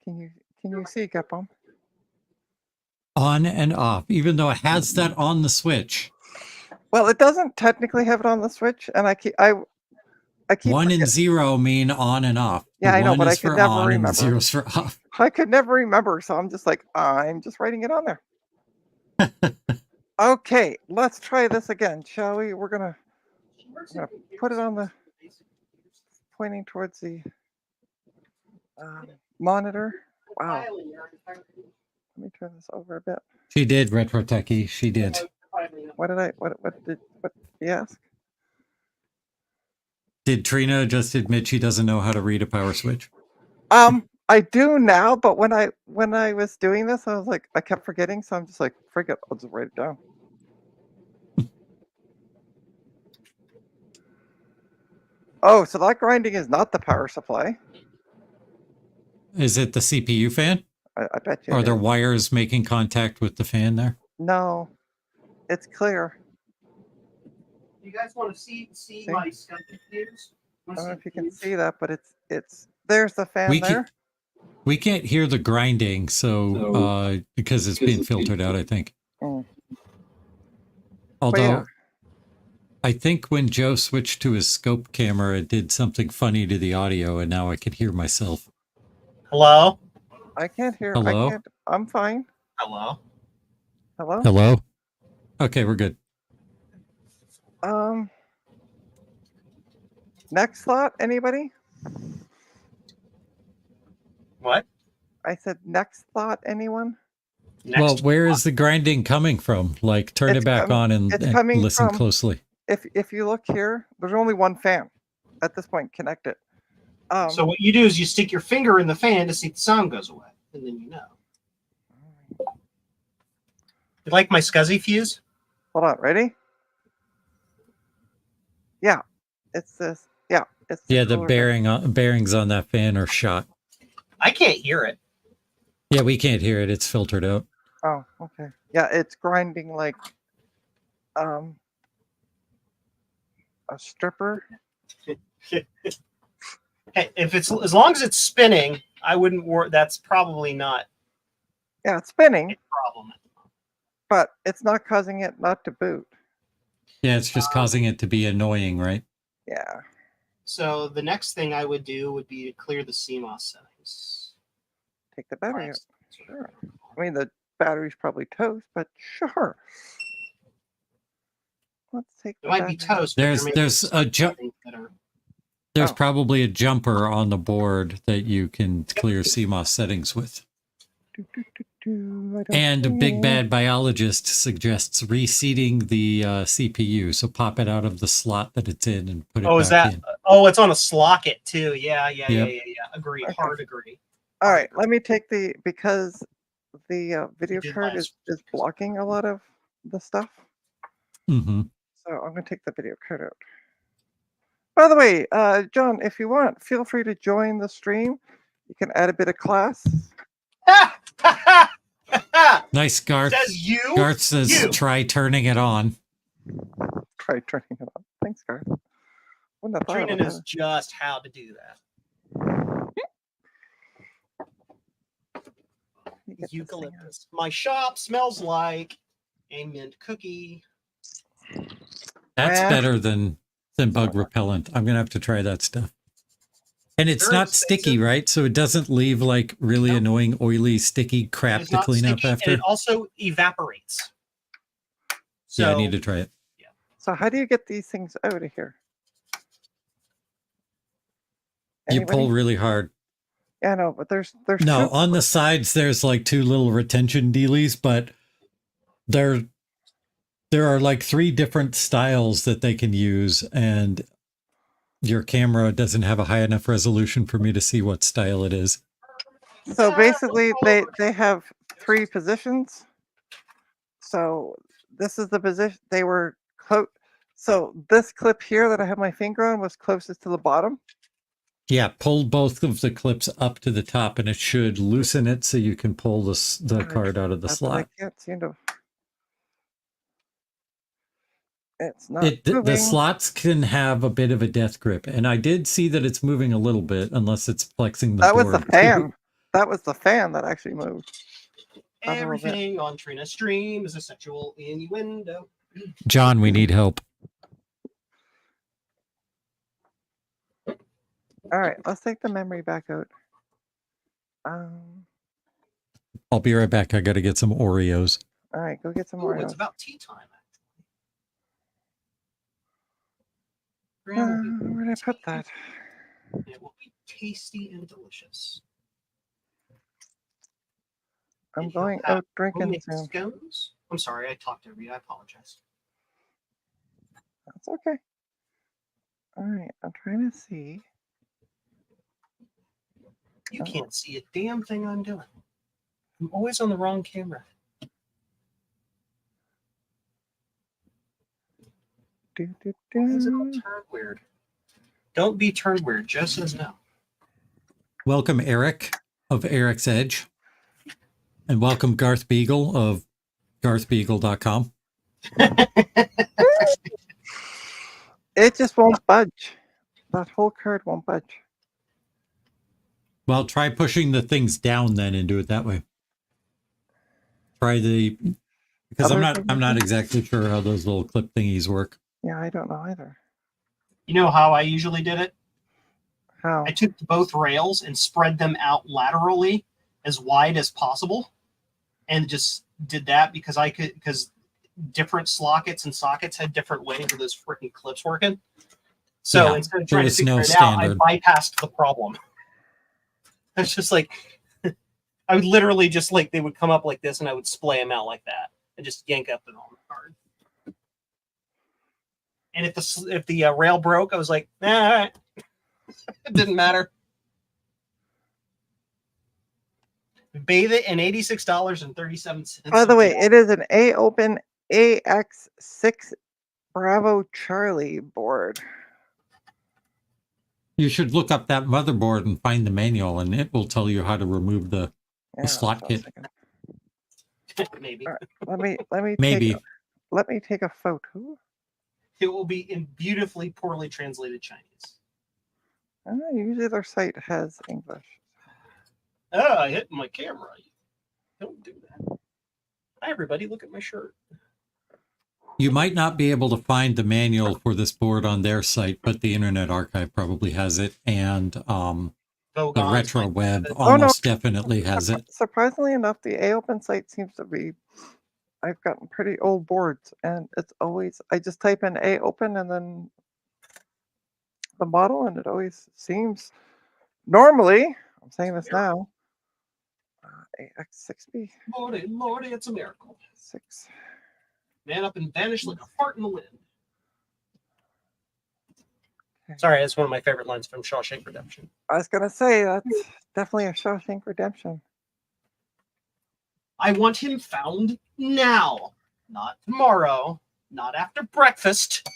Can you see, Gutbomb? On and off, even though it has that on the switch. Well, it doesn't technically have it on the switch, and I keep 1 forget- and 0 mean on and off. Yeah, I know, 1 but I is could for never on and remember. 0 is for off. I could never remember, so I'm just like, I'm just writing it on there. Okay, let's try this again, shall we? We're gonna put it on the pointing towards the monitor. Wow. Let me turn this over a bit. She did, Retro Techie. She did. What did you ask? Did Trina just admit she doesn't know how to read a power switch? I do now, but when I was doing this, I was like, I kept forgetting, so I'm just like, forget, I'll just write it down. Oh, so that grinding is not the power supply. Is it the CPU fan? I bet you. Are it there is. wires making contact with the fan there? No, it's clear. You guys want to see See? my stuff fuse? I don't know if you can see that, but it's there's the fan there. We can't hear the grinding, so because it's being filtered out, I think. Mm. Although yeah. I think when Joe switched to his scope camera, it did something funny to the audio, and now I can hear myself. Hello? I can't hear. Hello? I'm fine. Hello? Hello. Hello? Okay, we're good. Next thought, anybody? What? I said next thought, anyone? Well, where is the grinding coming from? Like, turn It's it back on and coming listen from- closely. If you look here, there's only one fan at this point connected. So what you do is you stick your finger in the fan to see if the sound goes away, and then you know. You like my SCSI fuse? Hold on, ready? Yeah, it's this. Yeah, it's Yeah, the cooler bearings on that fan are shot. I can't hear it. Yeah, we can't hear it. It's filtered out. fan. Oh, okay. Yeah, it's grinding like a stripper. Hey, if it's as long as it's spinning, I wouldn't worry. That's probably not Yeah, it's spinning, a problem. but it's not causing it not to boot. Yeah, it's just causing it to be annoying, right? Yeah. So the next thing I would do would be to clear the CMOS settings. Take the battery out. Sure. I mean, the battery's probably toast, but sure. Let's take It the might be battery. toast. but There's- there may there's be a some ju- things that are- There's Oh. probably a jumper on the board that you can clear CMOS settings with. Do, do, do, I don't And a see big any. bad biologist suggests reseating the CPU. So pop it out of the slot that it's in and put it Oh, is back that? in. Oh, it's on a slocket too. Yeah. Yep. Agree. Okay. Hard agree. All right, let me take the, because the video did card last is blocking a lot of the stuff. Hmm. So I'm going to take the video card out. By the way, John, if you want, feel free to join the stream. You can add a bit of class. Nice, Garth. Says you. Garth says, You. try turning it on. Try turning it on. Thanks, Garth. Wouldn't have thought Trina about knows that. just how to do that. Let me get this thing out. Eucalyptus. My shop smells like a mint cookie. That's Yeah. better than bug repellent. I'm gonna have to try that stuff. And it's Very not sticky, expensive. right? So it doesn't leave like really No. annoying, oily, sticky crap It's to not clean up sticky, and after. it also evaporates. So Yeah, I need to try it. So how do you get these things out of here? You Anybody? pull really hard. Yeah, no, but there's No, two on the sides there's like two little retention dealies, but there are like 3 different styles that they can use, and your camera doesn't have a high enough resolution for me to see what style it is. So basically, they have 3 positions. So this is the position they were close. So this clip here that I have my finger on was closest to the bottom. Yeah, pull both of the clips up to the top, and it should loosen it so you can pull the card out of the That's what I slot. can't seem to. It's not The moving. slots can have a bit of a death grip, and I did see that it's moving a little bit, unless it's flexing the That was board. the fan. That was the fan that actually moved. everything on Trina's stream is a sexual innuendo. John, we need help. All right, let's take the memory back out. I'll be right back. I got to get some Oreos. All right, go get some Ooh, more. it's about tea time. Actually. Where did I put that? It will be tasty and delicious. I'm And he'll going have out drinking homemade soon. scones. I'm sorry, I talked over you. I apologize. That's okay. All right, I'm trying to see. You can't see a damn thing I'm doing. I'm always on the wrong camera. Why is it all turned weird? Don't be turned weird. Joe says no. Welcome, Eric of Eric's Edge. And welcome, Garth Beagle of garthbeagle.com. It just won't budge. That whole card won't budge. Well, try pushing the things down then and do it that way. Try because I'm not exactly sure how those little clip thingies work. Yeah, I don't know either. You know how I usually did it? How? I took both rails and spread them out laterally as wide as possible, and just did that because different slockets and sockets had different ways of those freaking clips working. So Yeah, instead of there trying to was figure no it out, standard. I bypassed the problem. It's just like I would literally just like they would come up like this, and I would splay them out like that, and just yank up the card. And if the rail broke, I was like, all right. It didn't matter. Bathe it in $86.37. By the way, it is an A-Open AX6 Bravo Charlie board. You should look up that motherboard and find the manual, and it will tell you how to remove the slot kit. Maybe. Right, let me Maybe. let me take a photo. It will be in beautifully poorly translated Chinese. Usually their site has English. Oh, I hit my camera. Don't do that. Hi, everybody. Look at my shirt. You might not be able to find the manual for this board on their site, but the Internet Archive probably has it, and the Vogons Retro might Web have it. almost definitely has it. Surprisingly enough, the A-Open site seems to be. I've gotten pretty old boards, and it's always I just type in A-Open and then the model, and it always seems. Normally, I'm saying this now. AX6B Lordy, Lordy, it's a miracle. 6. Man up and vanished like a fart in the wind. Okay. Sorry, that's one of my favorite lines from Shawshank Redemption. I was gonna say that's definitely a Shawshank Redemption. I want him found now, not tomorrow, not after breakfast.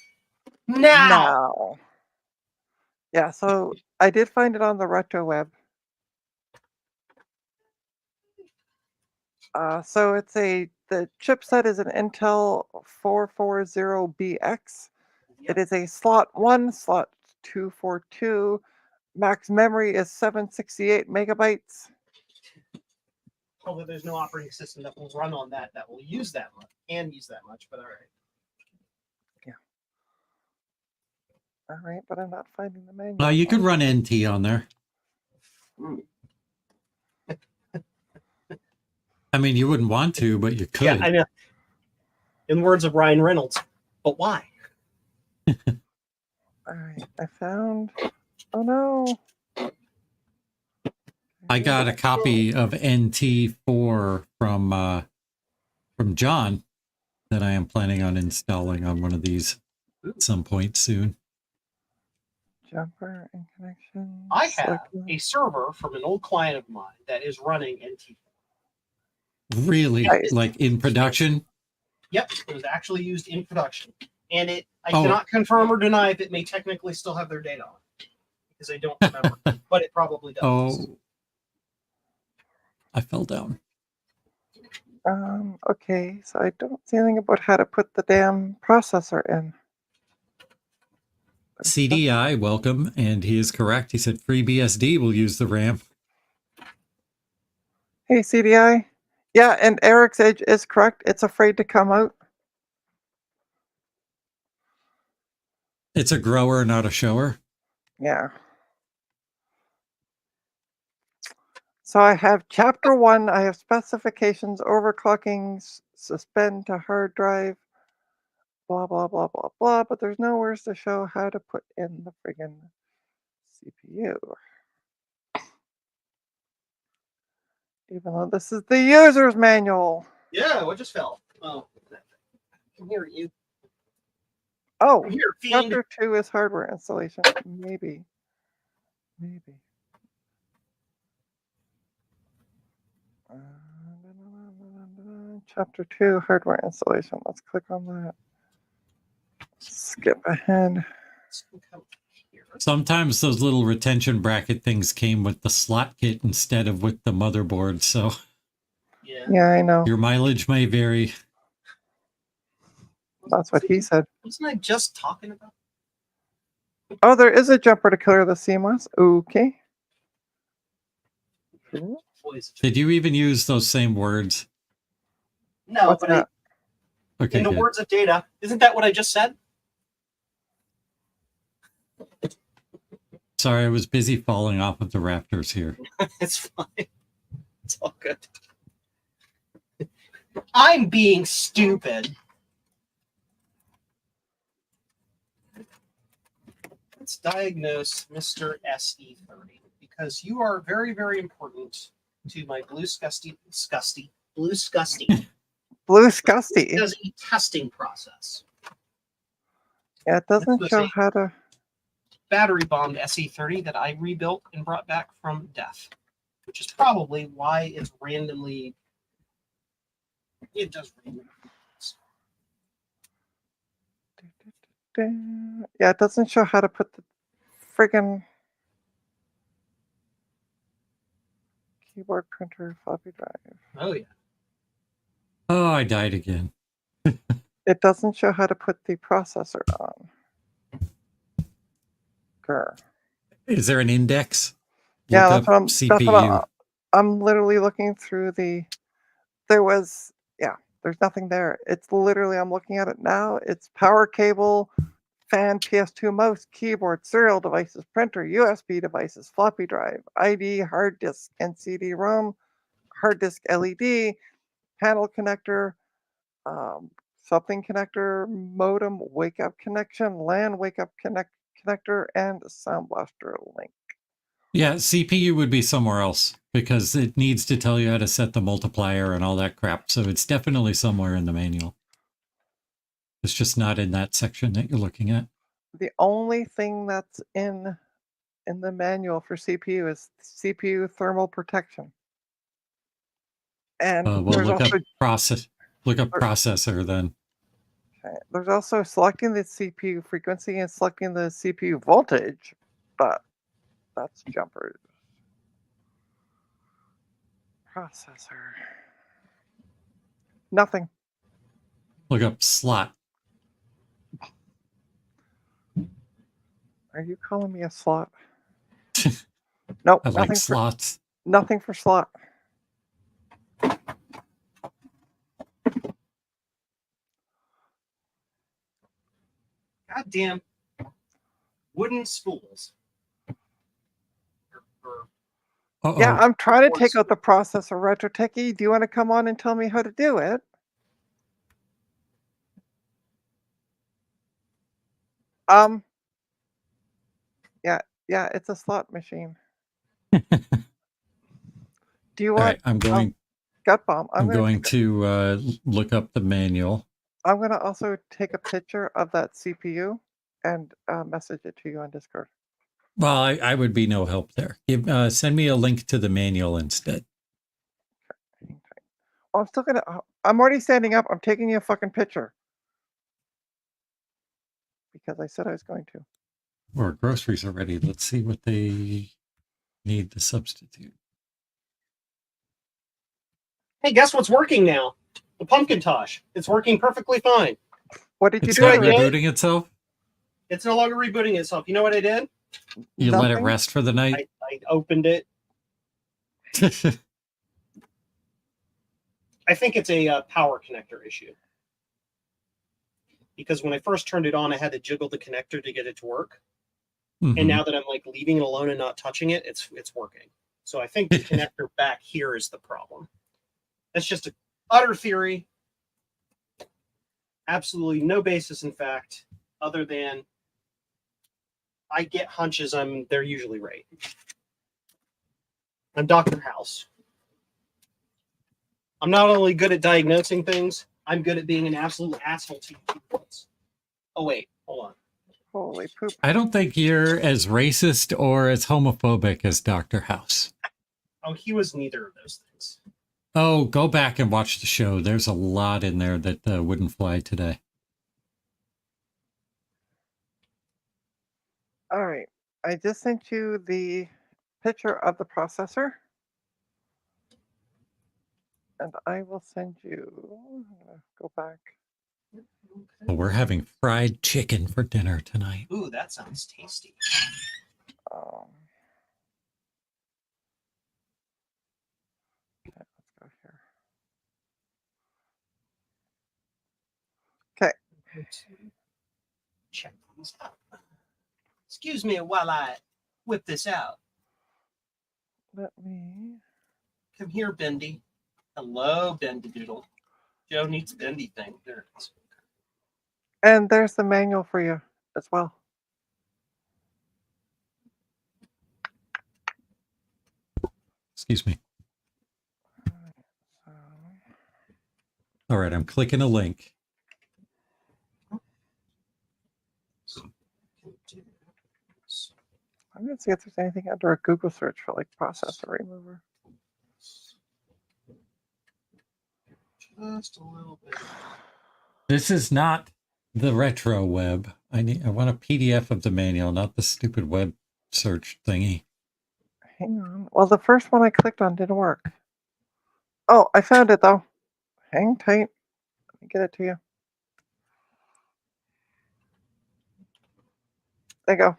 Now. Now. Yeah, so I did find it on the retro web. So it's the chipset is an Intel 440BX. It is a slot 1, slot 242. Max memory is 768 megabytes. Although there's no operating system that will run on that will use that much, can use that much, but all right. All right, but I'm not finding the manual. No, you could run NT on there. I mean, you wouldn't want to, but you could. Yeah, I know. In the words of Ryan Reynolds, but why? All right, I found. Oh no. I got a copy of NT4 from John that I am planning on installing on one of these at some point soon. Jumper and connection. I have a server from an old client of mine that is running NT. Really? Nice. Like in production? Yep, it was actually used in production. And I Oh. cannot confirm or deny if it may technically still have their data on it. Because I don't remember. But it probably does. Oh. I fell down. Okay, so I don't see anything about how to put the damn processor in. CDI, welcome. And he is correct. He said FreeBSD will use the RAM. Hey, CDI. Yeah, and Eric's Edge is correct. It's afraid to come out. It's a grower, not a shower. Yeah. So I have chapter 1. I have specifications, overclocking, suspend to hard drive, blah, blah, blah, blah, blah. But there's nowhere to show how to put in the friggin' CPU. Even though this is the user's manual. Yeah, what just fell? Oh, I can hear you. Oh, I'm here, fiend. chapter 2 is hardware installation. Maybe. Chapter 2, hardware installation. Let's click on that. Skip ahead. Sometimes those little retention bracket things came with the slot kit instead of with the motherboard. So Yeah, I know. your mileage may vary. That's what he said. Wasn't I just talking about? Oh, there is a jumper to clear the CMOS. Okay. Cool. Did you even use those same words? No, What's but that? Okay, in the good. words of data, isn't that what I just said? Sorry, I was busy falling off of the rafters here. It's fine. It's all good. I'm being stupid. Let's diagnose Mr. SE30 because you are very, very important to my Blue Scusty Blue Scusty. does a testing process. Yeah, it doesn't Let's show see. how to. Battery bombed SE30 that I rebuilt and brought back from death, which is probably why it's randomly. It does randomly. Yeah, it doesn't show how to put the friggin' keyboard, printer, floppy drive. Oh yeah. Oh, I died again. It doesn't show how to put the processor on. Grr. Is there an index? Yeah, Look that's up what CPU. I'm literally looking through there's nothing there. It's literally, I'm looking at it now. It's power cable, fan, PS2 mouse, keyboard, serial devices, printer, USB devices, floppy drive, ID, hard disk, and CD-ROM, hard disk LED, panel connector, something connector, modem, wake up connection, LAN wake up connector, and sound blaster link. Yeah, CPU would be somewhere else because it needs to tell you how to set the multiplier and all that crap. So it's definitely somewhere in the manual. It's just not in that section that you're looking at. The only thing that's in the manual for CPU is CPU thermal protection. And Well, there's look up also processor then. okay, there's also selecting the CPU frequency and selecting the CPU voltage, but that's jumpers. Processor. Nothing. Look up slot. Are you calling me a slot? Nope, I like nothing slots. nothing for slot. Goddamn wooden spools. Uh-oh. Yeah, I'm trying to take out the processor, Retro Techie. Do you want to come on and tell me how to do it? Yeah, it's a slot machine. Do you All want right, I'm going. Gut Bomb? I'm going to look up the manual. I'm gonna also take a picture of that CPU and message it to you on Discord. Well, I would be no help there. Send me a link to the manual instead. Oh, I'm still gonna. I'm already standing up. I'm taking you a fucking picture because I said I was going to. Or groceries are ready. Let's see what they need to substitute. Hey, guess what's working now? The Pumpkin Tosh. It's working perfectly fine. What did you It's do? not again? rebooting itself. It's no longer rebooting itself. You know what I did? You let it Nothing? rest for the night. I opened it. I think it's a power connector issue. Because when I first turned it on, I had to jiggle the connector to get it to work. Mhm. And now that I'm like leaving it alone and not touching it, it's working. So I think the connector back here is the problem. That's just an utter theory. Absolutely no basis in fact, other than I get hunches. They're usually right. I'm Dr. House. I'm not only good at diagnosing things, I'm good at being an absolute asshole to you. Oh wait, hold on. Holy poop! I don't think you're as racist or as homophobic as Dr. House. Oh, he was neither of those things. Oh, go back and watch the show. There's a lot in there that wouldn't fly today. All right, I just sent you the picture of the processor, and I will send you. I'm gonna go back. Well, we're having fried chicken for dinner tonight. Ooh, that sounds tasty. Okay, let's go here. Okay. Check these out. Excuse me while I whip this out. Let me. Come here, Bendy. Hello, Bendy Doodle. Joe needs Bendy thing. There it is. And there's the manual for you as well. Excuse me. So, All right, I'm clicking a link. I'm gonna see if there's anything under a Google search for like processor remover. Just a little bit. This is not the retro web. I want a PDF of the manual, not the stupid web search thingy. Hang on. Well, the first one I clicked on didn't work. Oh, I found it though. Hang tight. Let me get it to you. There you go.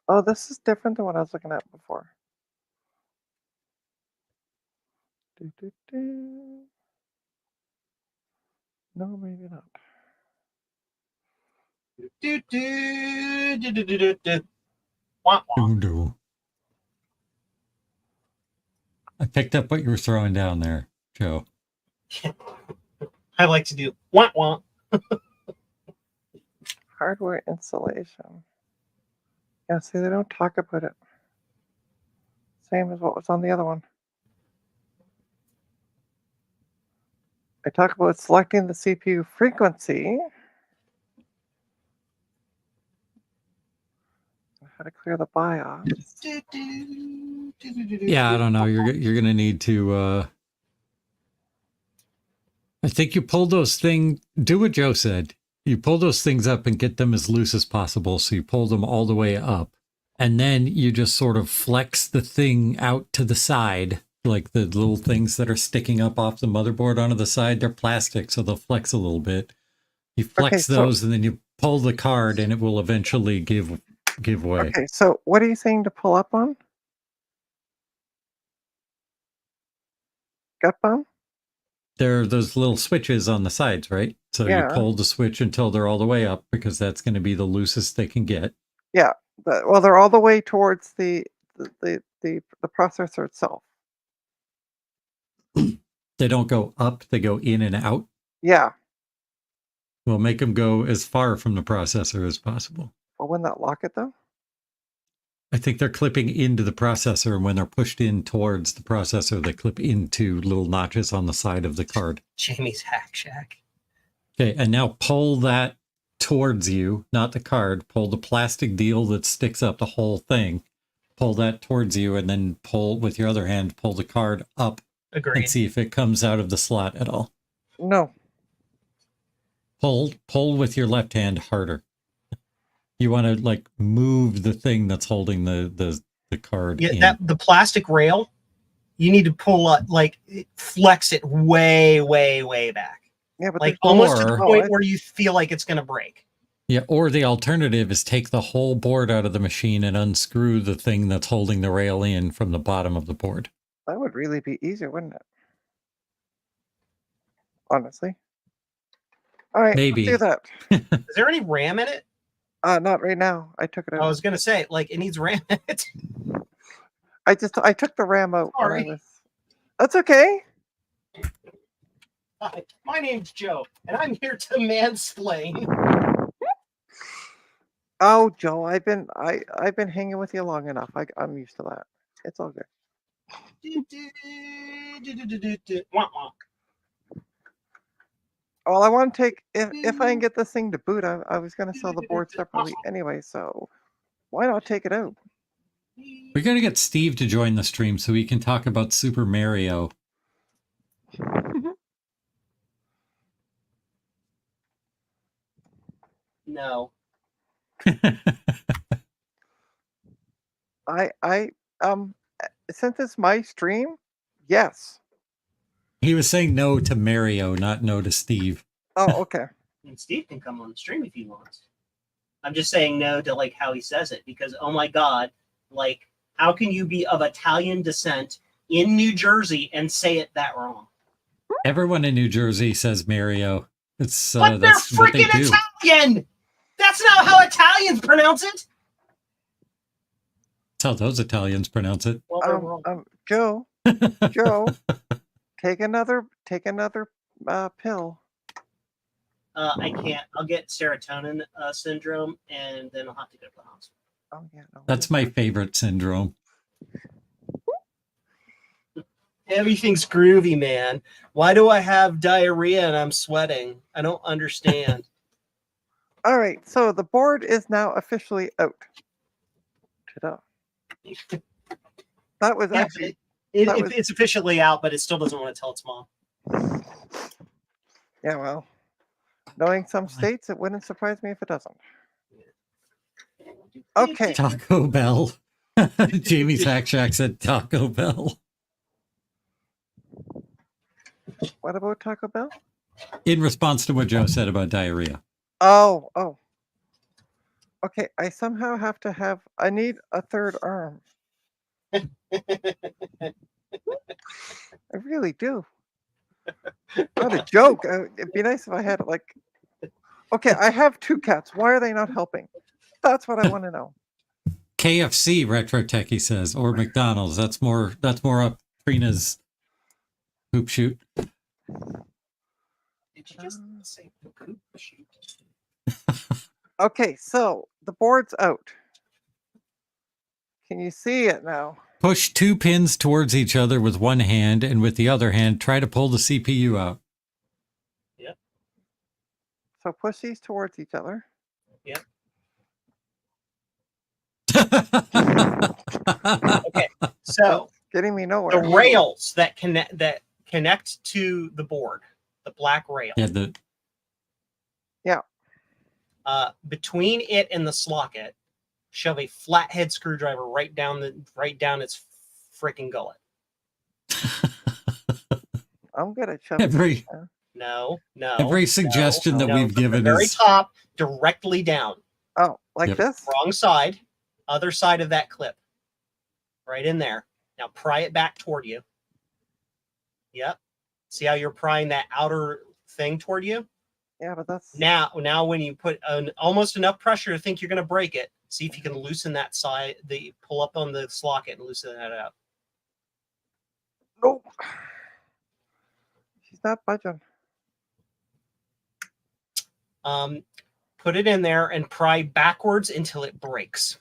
Oh, this is different than what I was looking at before. No, maybe not. Do, do, do, do, do, do, do. Wah, wah. Doo-doo. I picked up what you were throwing down there, Joe. I like to do wah wah. Hardware installation. Yeah, see, they don't talk about it. Same as what was on the other one. I talk about selecting the CPU frequency. How to clear the BIOS. Yeah, I don't know. You're gonna need to. I think you pull those things. Do what Joe said. You pull those things up and get them as loose as possible. So you pull them all the way up, and then you just sort of flex the thing out to the side, like the little things that are sticking up off the motherboard onto the side. They're plastic, so they'll flex a little bit. You flex so- those, and then you pull the card, and it will eventually give way. Okay, so what are you saying to pull up on? Gut bomb? There are those little switches on the sides, right? So Yeah. you pull the switch until they're all the way up, because that's going to be the loosest they can get. Well, they're all the way towards the processor itself. They don't go up, they go in and out. Yeah. We'll make them go as far from the processor as possible. Well, wouldn't that lock it though? I think they're clipping into the processor, and when they're pushed in towards the processor, they clip into little notches on the side of the card. Jamie's Hack Shack. Okay, and now pull that towards you, not the card. Pull the plastic deal that sticks up the whole thing. Pull that towards you, and then pull with your other hand, pull the card up and Agreed. see if it comes out of the slot at all. No. Pull with your left hand harder. You want to like move the thing that's holding the card Yeah, in. the plastic rail, you need to pull up, like flex it way, way, way back. Yeah, but Like there's almost to the Or- point where you feel like it's gonna break. Yeah, or the alternative is take the whole board out of the machine and unscrew the thing that's holding the rail in from the bottom of the board. that would really be easier, wouldn't it? Honestly. All right, Maybe. let's do that. Is there any RAM in it? Not right now. I took it out. I was gonna say, like, it needs RAM in it. I took the RAM out. when I Sorry. was... That's okay. Hi, my name's Joe, and I'm here to mansplain. Oh, Joe, I've been hanging with you long enough. I'm used to that. It's all good. Wah, wah. Well, I want to take if I can get this thing to boot. I was going to sell the board separately anyway, so why not take it out? We're going to get Steve to join the stream so he can talk about Super Mario. No. I since it's my stream, yes. He was saying no to Mario, not no to Steve. Oh, okay. And Steve can come on the stream if he wants. I'm just saying no to like how he says it, because oh my god, like how can you be of Italian descent in New Jersey and say it that wrong? Everyone in New Jersey says Mario. It's But they're that's what they freaking do. Italian. That's not how Italians pronounce it. That's how those Italians pronounce it. Well, they're wrong. Joe, take another pill. I can't. I'll get serotonin syndrome, and then I'll have to go to the hospital. Oh yeah, no. That's my favorite syndrome. Everything's groovy, man. Why do I have diarrhea and I'm sweating? I don't understand. All right, so the board is now officially out. Ta-da. That was Yeah, actually but that was- it's officially out, but it still doesn't want to tell its mom. yeah. Well, knowing some states, it wouldn't surprise me if it doesn't. Okay. Taco Bell. Jamie's Hack Shack said Taco Bell. What about Taco Bell? In response to what Joe said about diarrhea. Oh. Okay, I somehow have to have. I need a third arm. I really do. Not a joke. It'd be nice if I had like. Okay, I have two cats. Why are they not helping? That's what I want to know. KFC, Retro Techie says, or McDonald's. That's more up Trina's hoop shoot. Did you just say poop? Shoot. Okay, so the board's out. Can you see it now? Push 2 pins towards each other with one hand, and with the other hand, try to pull the CPU out. Yep. So push these towards each other. Yep. Okay. So Getting me the nowhere. rails that connect to the board, the black rail, Yeah, between it and the slocket, shove a flathead screwdriver right down its freaking gullet. I'm good at shoving. every No. every suggestion that we've From given the very is top directly down. Oh, like Yep. this? Wrong side, other side of that clip. Right in there. Now pry it back toward you. Yep. See how you're prying that outer thing toward you? Yeah, but that's Now when you put almost enough pressure to think you're going to break it, see if you can loosen that side, pull up on the slocket and loosen that out. nope. She's not budging. Put it in there and pry backwards until it breaks.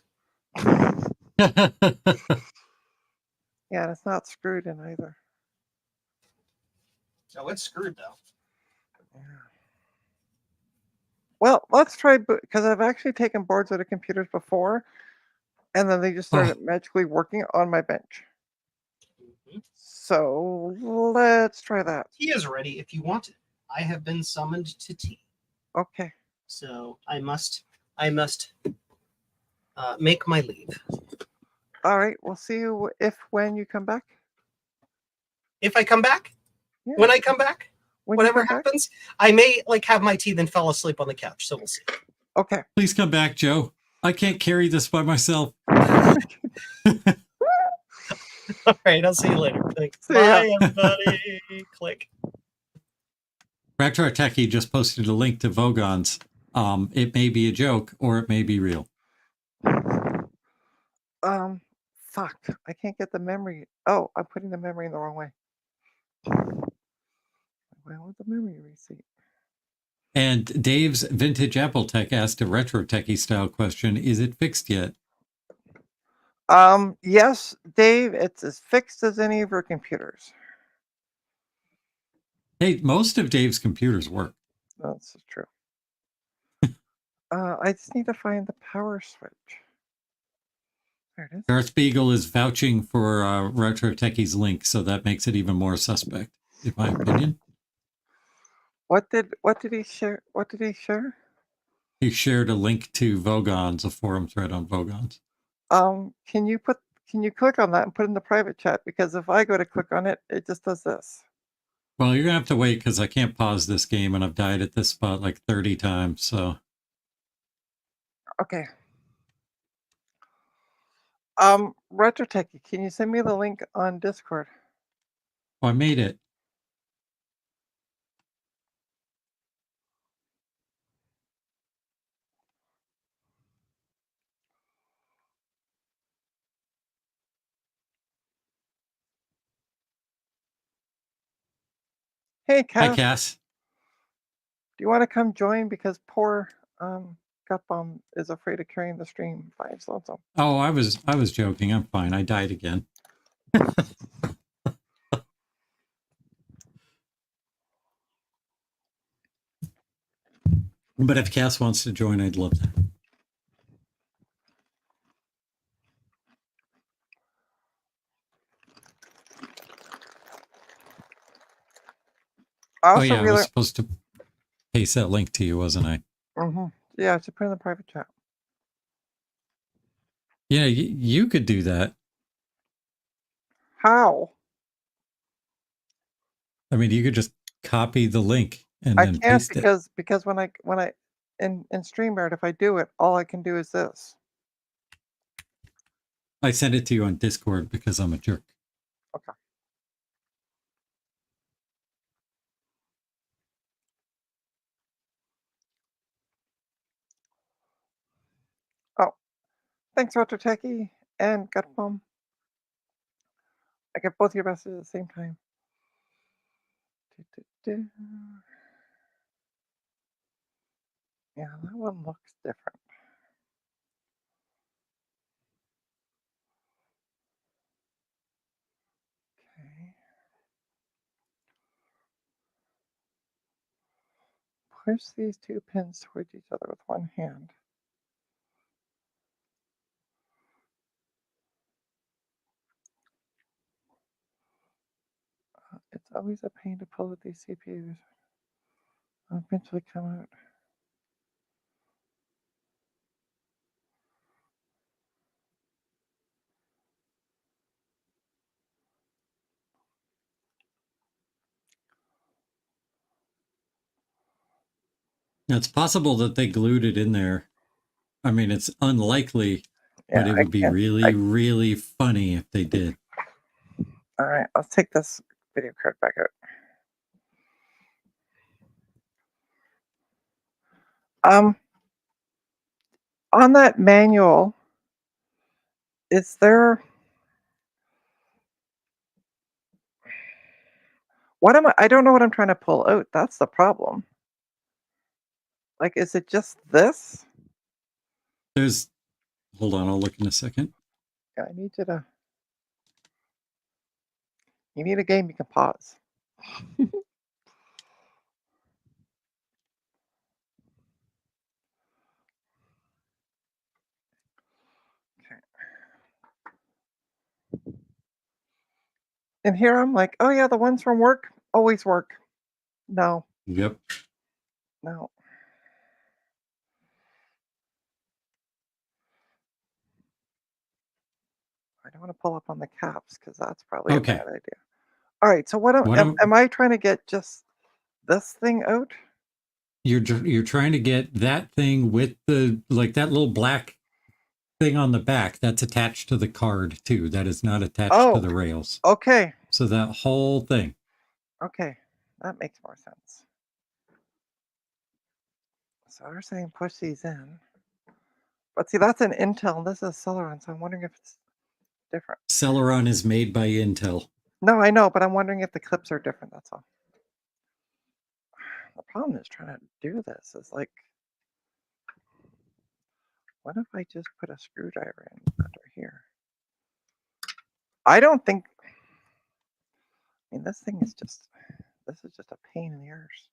Yeah, and it's not screwed in either. So it's screwed though. Yeah. Well, let's try because I've actually taken boards out of computers before, and then they just started magically working on my bench. Mm-hmm. So let's try that. Tea is ready if you want it. I have been summoned to tea. Okay. So I must make my leave. All right. We'll see you when you come back. If I come back, Yeah. when I come back, When you whatever come back? happens, I may have my tea, then fall asleep on the couch. So we'll see. Okay. Please come back, Joe. I can't carry this by myself. All right, I'll see you later. Thanks. See ya. Bye, everybody. Click. Retro Techie just posted a link to Vogons. It may be a joke or it may be real. Fuck. I can't get the memory. Oh, I'm putting the memory in the wrong way. I want the memory receipt. And Dave's Vintage Apple Tech asked a Retro Techie style question. Is it fixed yet? Yes, Dave, it's as fixed as any of your computers. Hey, most of Dave's computers work. That's true. I just need to find the power switch. There it is. Darth Beagle is vouching for Retro Techie's link, so that makes it even more suspect, in my opinion. What did he share? What did he share? He shared a link to Vogons, a forum thread on Vogons. Can you click on that and put it in the private chat? Because if I go to click on it, it just does this. Well, you're gonna have to wait because I can't pause this game, and I've died at this spot like 30 times. So, Okay. Retro Techie, can you send me the link on Discord? I made it. Hey, Hi, Cass. Cass. Do you want to come join? Because poor Gutbomb is afraid of carrying the stream by his lonesome. Oh, I was joking. I'm fine. I died again. But if Cass wants to join, I'd love that. I Oh also yeah, I really, was supposed to paste that link to you, wasn't I? yeah, to put in the private chat. Yeah, you could do that. How? I mean, you could just copy the link and I then can't paste it. because when I in StreamYard, if I do it, all I can do is this. I sent it to you on Discord because I'm a jerk. Okay. Oh, thanks, Retro Techie and Gutbomb. I get both your messages at the same time. Do-do-do. Yeah, that one looks different. Okay. Push these two pins towards each other with one hand. It's always a pain to pull with these CPUs. I'll eventually come out. It's possible that they glued it in there. I mean, it's unlikely, but Yeah, it would be really, really funny if they did. All right, let's take this video card back out. On that manual, is there? What am I don't know what I'm trying to pull out. That's the problem. Like, is it just this? There's, hold on, I'll look in a second. Yeah, I need you to. You need a game you can pause. Okay. And here I'm like, oh yeah, the ones from work always work. No, Yep. no. I don't want to pull up on the caps because that's probably Okay. a bad idea. All right, so what am I trying to get? Just this thing out? You're trying to get that thing with the, like, that little black thing on the back that's attached to the card too. That is not attached to the rails. Okay. So that whole thing. Okay, that makes more sense. So they're saying push these in. But see, that's an Intel, and this is Celeron, so I'm wondering if it's different. Celeron is made by Intel. No, I know, but I'm wondering if the clips are different, that's all. The problem is trying to do this is like, what if I just put a screwdriver in under here? I don't think, I mean, this is just a pain in the ears.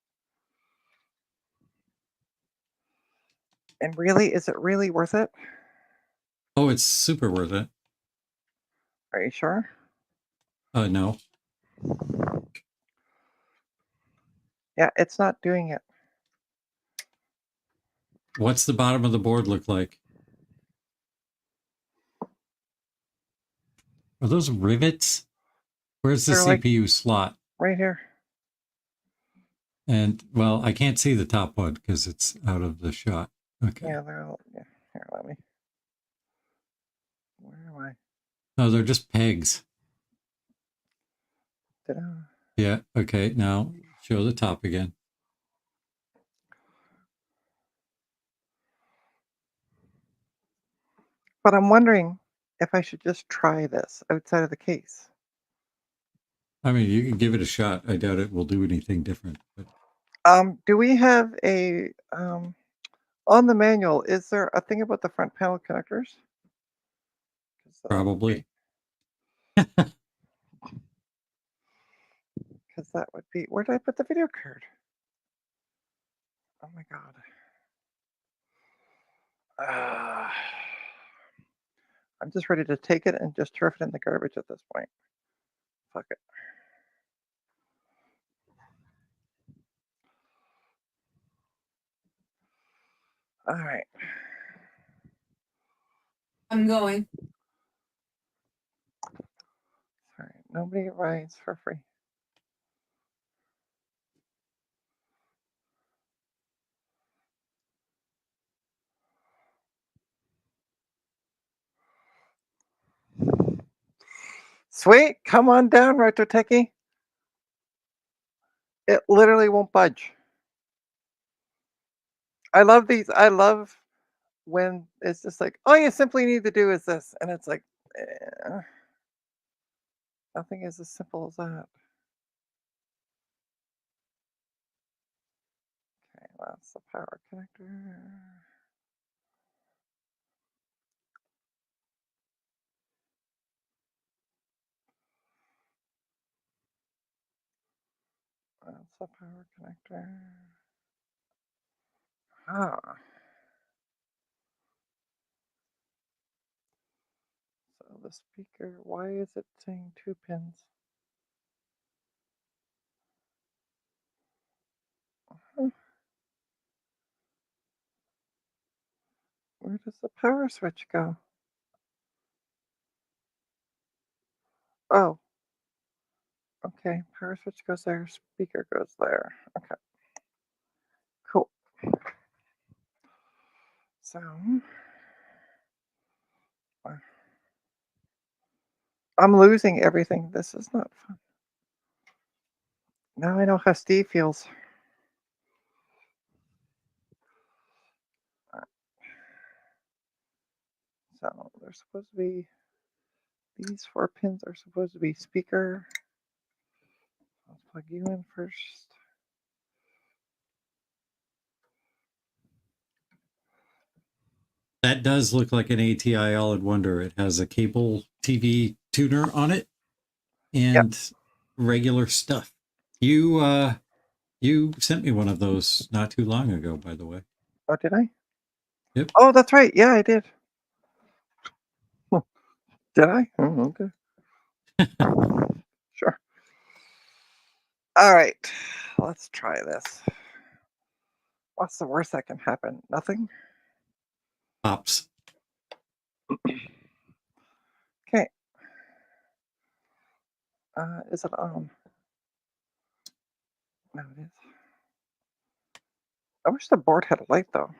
And really, is it really worth it? Oh, it's super worth it. Are you sure? No. Yeah, it's not doing it. What's the bottom of the board look like? Are those rivets? Where's the They're CPU slot? Right here. And, well, I can't see the top one because it's out of the shot. Okay. Yeah, they're all, yeah. Here, let me. Where am I? No, they're just pegs. Ta-da. Yeah. Okay. Now show the top again. But I'm wondering if I should just try this outside of the case. I mean, you can give it a shot. I doubt it will do anything different. But Do we have a on the manual? Is there a thing about the front panel connectors? probably. Because that would be. Where did I put the video card? Oh my god. I'm just ready to take it and just turf it in the garbage at this point. Fuck it. All right. I'm going. Sorry, nobody rides for free. Sweet, come on down, Retro Techie. It literally won't budge. I love these. I love when it's just like, all you simply need to do is this, and it's like, nothing is as simple as that. That's the power connector. That's the power connector. Ah. So the speaker, why is it saying 2 pins? Where does the power switch go? Oh, okay. Power switch goes there, speaker goes there. Okay, cool. So, I'm losing everything. This is not fun. Now I know how Steve feels. So, there's supposed to be, these 4 pins are supposed to be speaker. Let's plug you in first. That does look like an ATI All-in-Wonder. It has a cable TV tuner on it and regular stuff. You sent me one of those not too long ago, by the way. Oh, did I? Yep. Oh, that's right. Yeah, I did. Did I? Oh, okay. Sure. All right. Let's try this. What's the worst that can happen? Nothing? Pops. Okay. Is it on? No, it is. I wish the board had a light, though.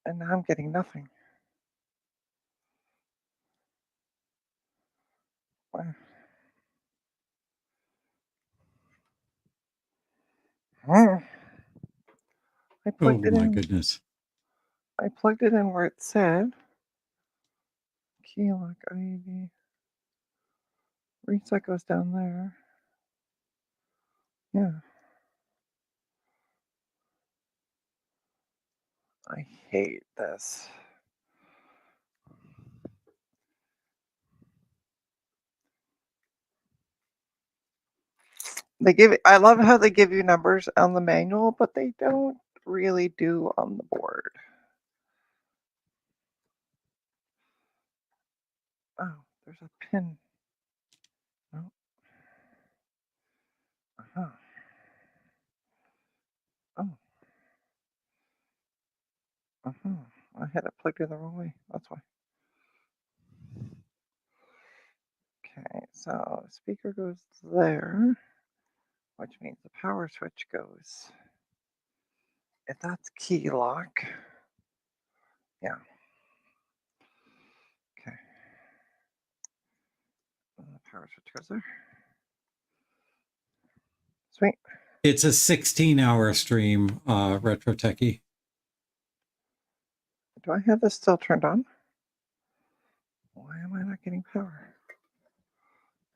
And now I'm getting nothing. Wow. I Oh plugged it my in. goodness. I plugged it in where it said key lock IED. Reset goes down there. Yeah. I hate this. They give it, I love how they give you numbers on the manual, but they don't really do on the board. Oh, there's a pin. No. Uh-huh. Oh. Uh-huh. I had it plugged in the wrong way. That's why. Okay, so speaker goes there, which means the power switch goes. If that's key lock, yeah. Okay. And the power switch goes there. Sweet. It's a 16-hour stream, Retro Techie. Do I have this still turned on? Why am I not getting power?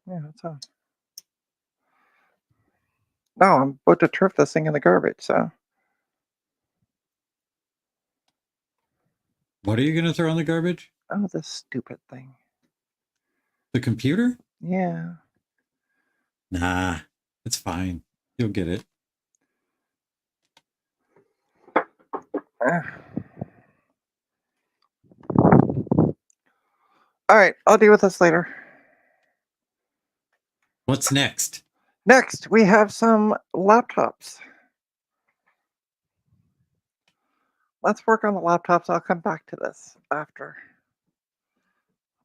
Yeah, it's on. No, I'm about to turf this thing in the garbage, so. What are you going to throw in the garbage? Oh, this stupid thing. The computer? Yeah. Nah, it's fine. You'll get it. All right, I'll deal with this later. What's next? Next, we have some laptops. Let's work on the laptops. I'll come back to this after.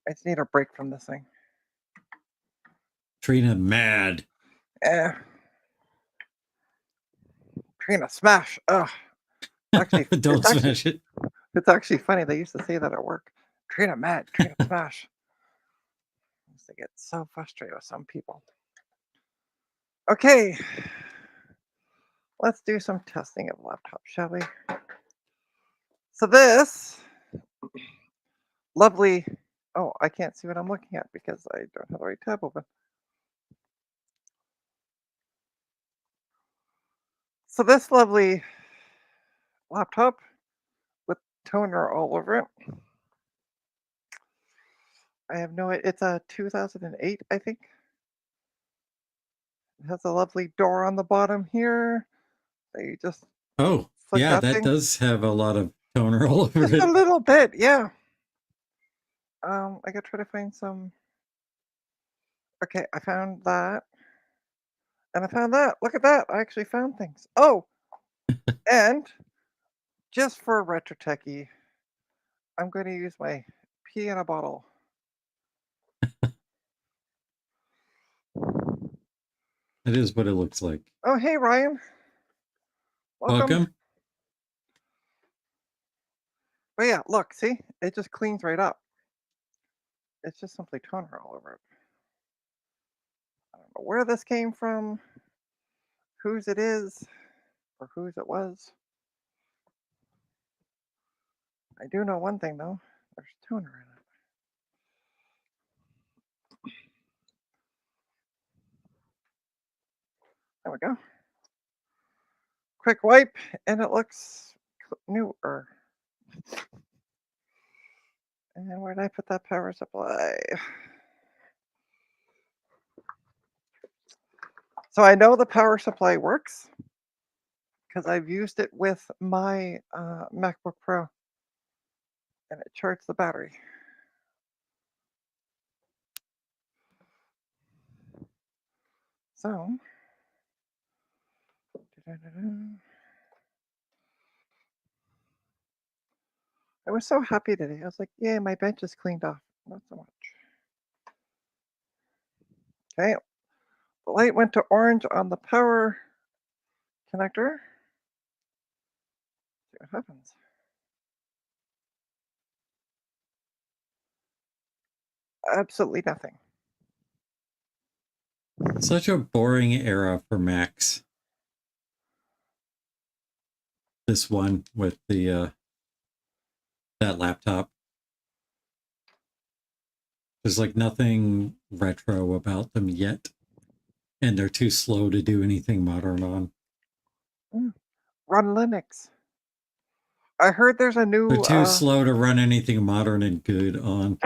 I just need a break from this thing. Trina mad. Trina, smash. Ugh. Actually, Don't smash it. It's actually funny. They used to say that at work. Trina mad. Trina smash. I used to get so frustrated with some people. Okay. Let's do some testing of laptops, shall we? So this lovely, oh, I can't see what I'm looking at because I don't have the right tab open. So this lovely laptop with toner all over it. I have no. It's a 2008, I think. It has a lovely door on the bottom here. So you just Oh, flick yeah, that that thing. does have a lot of toner all over Just a it. little bit, yeah. I gotta try to find some. Okay, I found that, and I found that. Look at that! I actually found things. Oh, and just for a retro techie, I'm going to use my pee in a bottle. That is what it looks like. Oh, hey Ryan, welcome. Welcome. But yeah, look, see, it just cleans right up. It's just simply toner all over it. I don't know where this came from, whose it is, or whose it was. I do know one thing though. There's toner in it. There we go. Quick wipe, and it looks newer. And where did I put that power supply? So I know the power supply works because I've used it with my MacBook Pro, and it charged the battery. So, I was so happy today. I was like, "Yay, my bench is cleaned off." Not so much. Okay, the light went to orange on the power connector. See what happens. Absolutely nothing. Such a boring era for Macs. This one with the that laptop. There's like nothing retro about them yet. And they're too slow to do anything modern on. Run Linux. I heard there's a They're new. too slow to run anything modern and good on.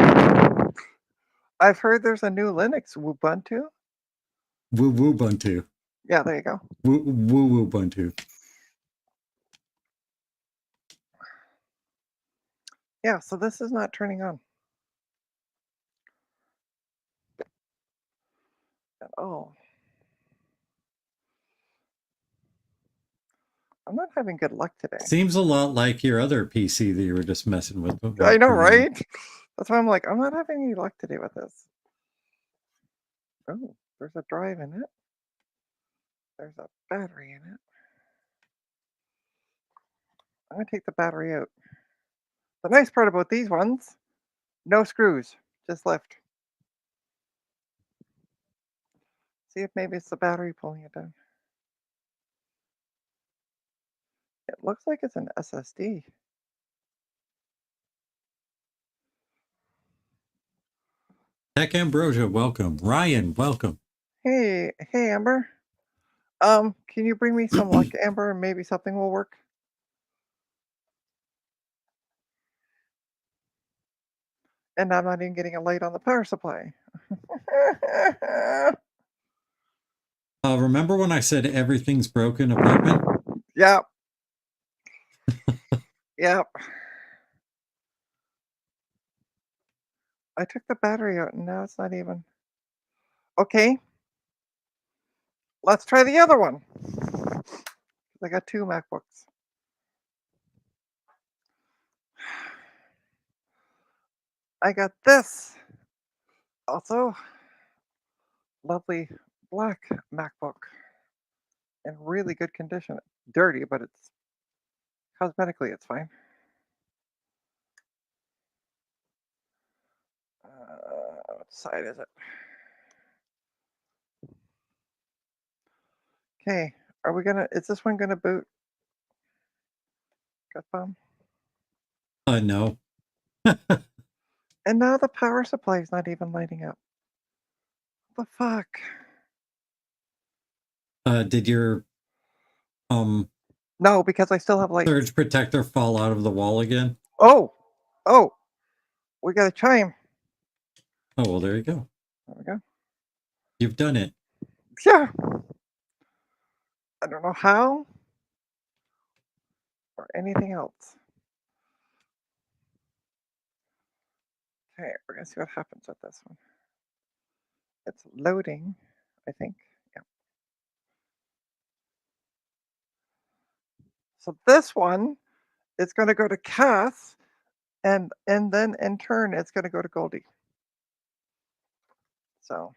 I've heard there's a new Linux, Ubuntu. Woo woo Ubuntu. Yeah, there you go. Woo woo Ubuntu. Yeah, so this is not turning on at all. I'm not having good luck today. Seems a lot like your other PC that you were just messing with. I know, right? That's why I'm like, I'm not having any luck today with this. Oh, there's a drive in it. There's a battery in it. I'm going to take the battery out. The nice part about these ones, no screws, just lift. See if maybe it's the battery pulling it down. It looks like it's an SSD. Tech Ambrosia, welcome. Ryan, welcome. Hey, Amber. Can you bring me some luck, Amber, and maybe something will work? And I'm not even getting a light on the power supply. Remember when I said everything's broken apartment? Yep. Yep. I took the battery out and now it's not even. Okay. Let's try the other one. I got two MacBooks. I got this. Also, lovely black MacBook in really good condition. Dirty, but it's cosmetically it's fine. What side is it? Okay, are we gonna? Is this one gonna boot? Gut bomb. No. And now the power supply is not even lighting up. What the fuck? Did your No, because I still have lights. Surge protector fall out of the wall again? Oh, oh, we got a chime. Oh, well, there you go. There we go. You've done it. Yeah. I don't know how or anything else. Okay, we're gonna see what happens with this one. It's loading, I think. Yeah. So this one is going to go to Cass, and then in turn it's going to go to Goldie. So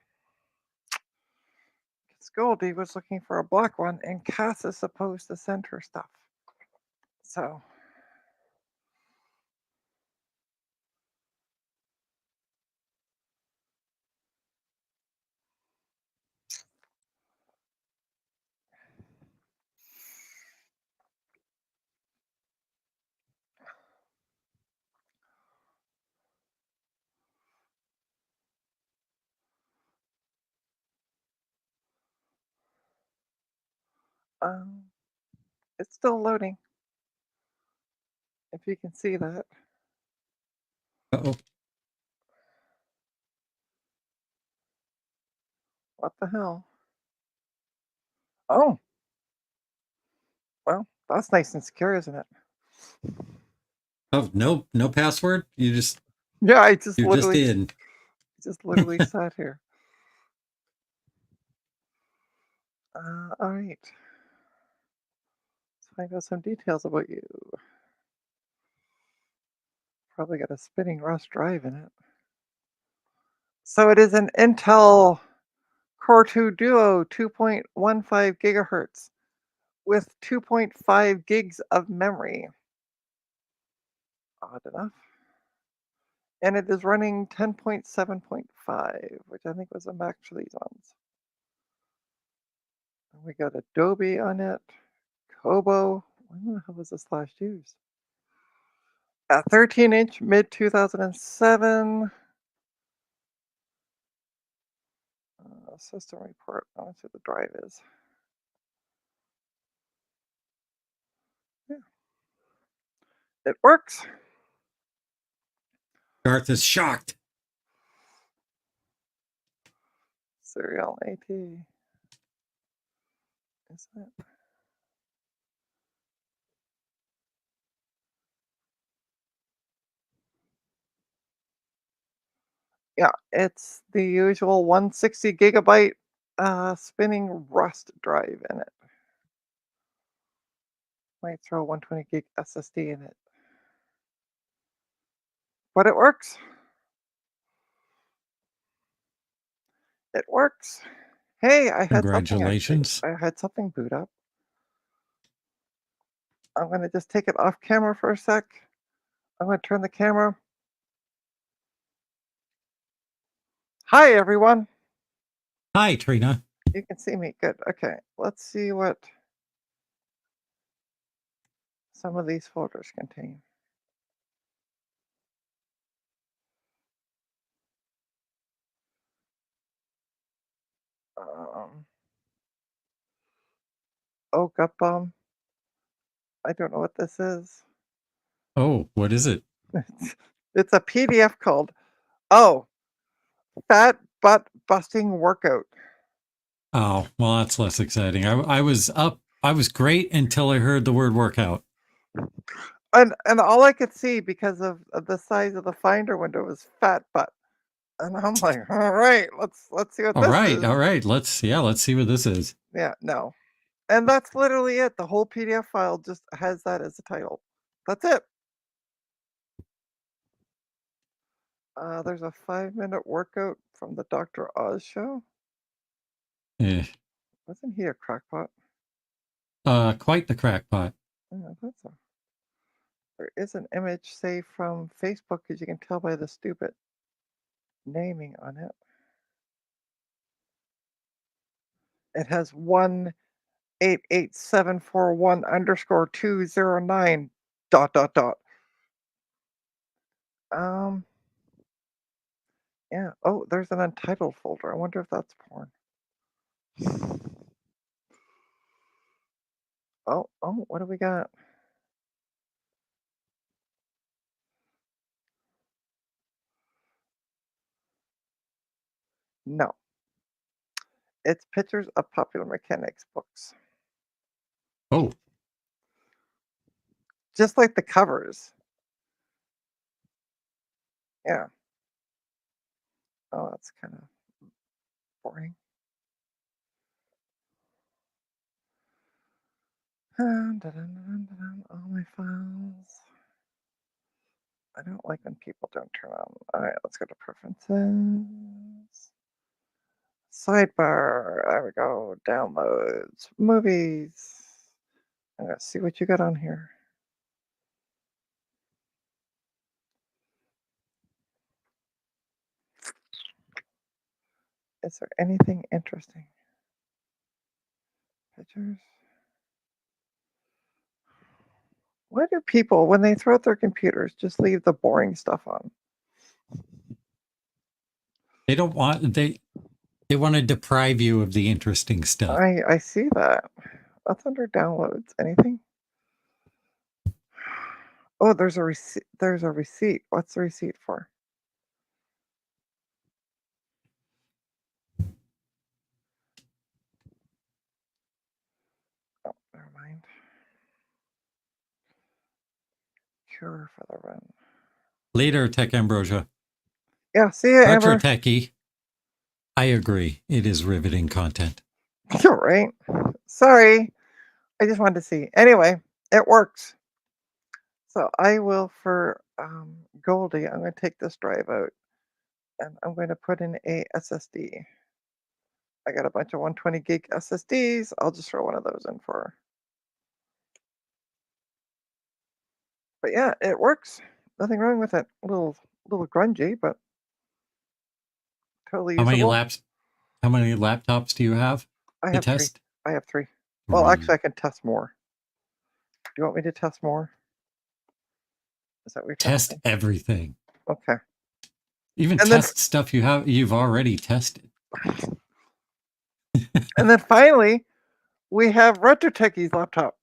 Goldie was looking for a black one, and Cass is supposed to send her stuff. So um, it's still loading. If you can see that. Uh-oh. What the hell? Oh. Well, that's nice and secure, isn't it? Oh, no password? You're just Yeah, I just in. literally sat here. All right. Let's find out some details about you. Probably got a spinning Rust drive in it. So it is an Intel Core 2 Duo 2.15 gigahertz with 2.5 gigs of memory. Odd enough. And it is running 10.7.5, which I think was a max for these ones. And we got Adobe on it, Kobo. When the hell was this last used? A 13-inch mid 2007. System report. I want to see what the drive is. Yeah. It works. Garth is shocked. Serial AT. Is that? Yeah, it's the usual 160 gigabyte spinning Rust drive in it. Might throw 120 gig SSD in it. But it works. It works. Hey, I had something actually. Congratulations. I had something boot up. I'm going to just take it off camera for a sec. I'm going to turn the camera. Hi, everyone. Hi, Trina. You can see me. Good. Okay. Let's see what some of these folders contain. Oh, gut bomb. I don't know what this is. Oh, what is it? It's a PDF called, oh, Fat Butt Busting Workout. Oh, well, that's less exciting. I was great until I heard the word workout. And all I could see because of the size of the Finder window was fat butt. And I'm like, all right, let's see what this is. All right. Let's see what this is. Yeah, no. And that's literally it. The whole PDF file just has that as the title. That's it. There's a 5-minute workout from the Dr. Oz show. Eh. Wasn't he a crackpot? Quite the crackpot. Yeah, I thought so. There is an image saved from Facebook, as you can tell by the stupid naming on it. It has 188,741_209 ... Yeah. Oh, there's an untitled folder. I wonder if that's porn. Oh, what do we got? No, it's pictures of Popular Mechanics books, Oh, just like the covers. Yeah. Oh, that's kind of boring. Dun, dun, dun, dun, dun, dun, all my files. I don't like when people don't turn on. All right, let's go to preferences. Sidebar. There we go. Downloads. Movies. I'm going to see what you got on here. Is there anything interesting? Pictures. Why do people, when they throw out their computers, just leave the boring stuff on? they don't want they want to deprive you of the interesting stuff. I see that. That's under downloads. Anything? Oh, there's a receipt. There's a receipt. What's the receipt for? Oh, never mind. Cure for the run. Later, Tech Ambrosia. Yeah, see ya, Retro Amber. Techie. I agree. It is riveting content. You're right. Sorry. I just wanted to see. Anyway, it works. So I will for Goldie, I'm going to take this drive out and I'm going to put in a SSD. I got a bunch of 120 gig SSDs. I'll just throw one of those in for her. But yeah, it works. Nothing wrong with it. A little grungy, but totally How usable. many laptops do you have I to have 3. test? I have 3. Well, Three. actually, I can test more. Do you want me to test more? Is that what you're Test testing? everything. Okay. Even And then- test stuff you've already tested. And then finally, we have Retro Techie's laptop.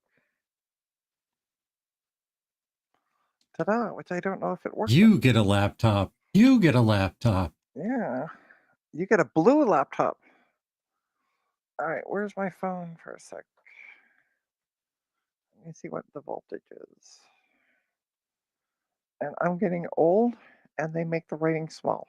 Ta-da, which I don't know if it works. You get a laptop. You get a laptop. Yeah. You get a blue laptop. All right, where's my phone for a sec? Let me see what the voltage is. And I'm getting old, and they make the writing small.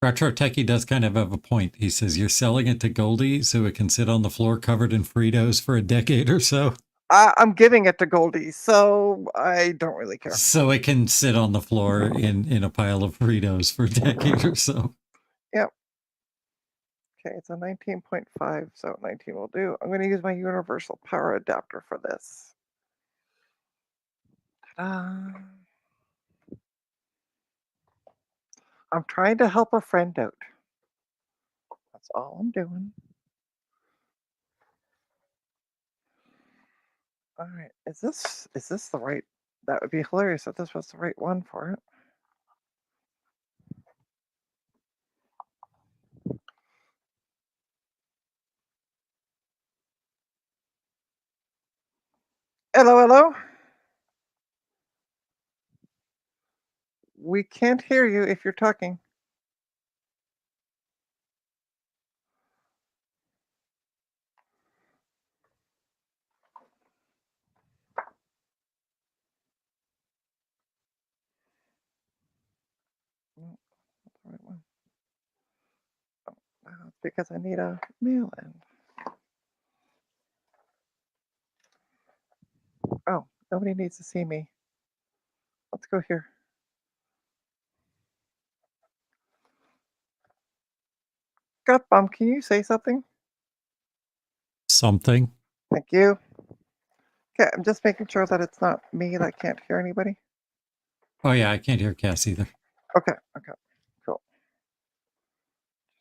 Retro Techie does kind of have a point. He says you're selling it to Goldie so it can sit on the floor covered in Fritos for a decade or so. I'm giving it to Goldie, so I don't really care. So it can sit on the floor in a pile of Fritos for a decade or so. Yep. Okay, it's a 19.5, so 19 will do. I'm going to use my universal power adapter for this. Ta-da! I'm trying to help a friend out. That's all I'm doing. All right, is this the right? That would be hilarious if this was the right one for it. Hello, hello. We can't hear you if you're talking. No, that's the right one. Oh, it's because I need a mail in. Oh, nobody needs to see me. Let's go here. Gut Bum, can you say something? Something. Thank you. Okay, I'm just making sure that it's not me that can't hear anybody. Oh yeah, I can't hear Cass either. Okay, cool.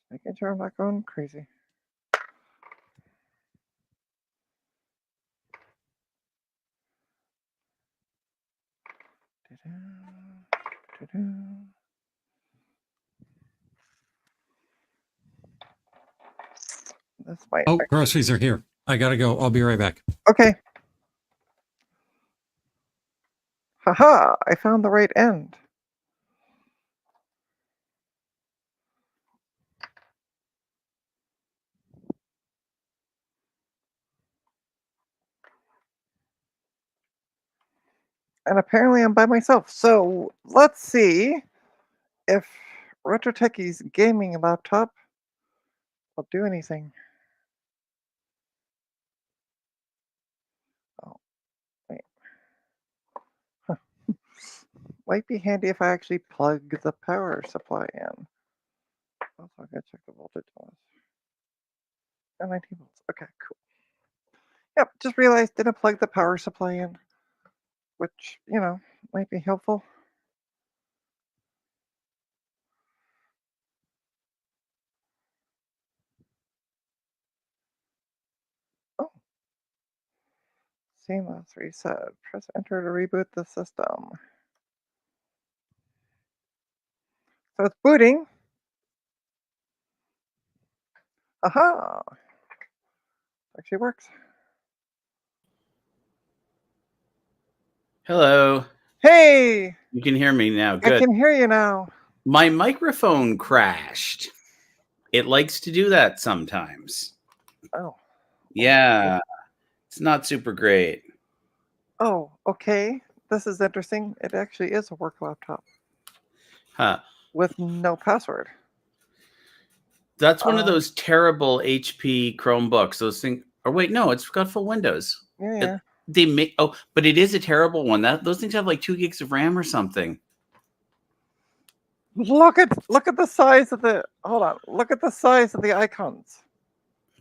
Just making sure I'm not going crazy. This might. Oh, groceries are here. I gotta go. I'll be right back. Okay. Haha, I found the right end. And apparently I'm by myself. So let's see if Retro Techie's gaming laptop will do anything. Oh, wait. Huh. Might be handy if I actually plug the power supply in. Also, I gotta check the voltage on this. And 19 volts. Okay, cool. Yep, just realized didn't plug the power supply in, which, might be helpful. Oh, seamless reset. Press enter to reboot the system. So it's booting. Aha! Actually works. Hello. Hey! You can hear me now. I Good. can hear you now. My microphone crashed. It likes to do that sometimes. Oh. Yeah. It's not super great. Oh, okay. This is interesting. It actually is a work laptop Huh. with no password. That's one of those terrible HP Chromebooks. Those things. Or wait, no, it's got full Windows. Yeah. They make but it is a terrible one. Those things have like 2 gigs of RAM or something. Look at the size of the Look at the size of the icons.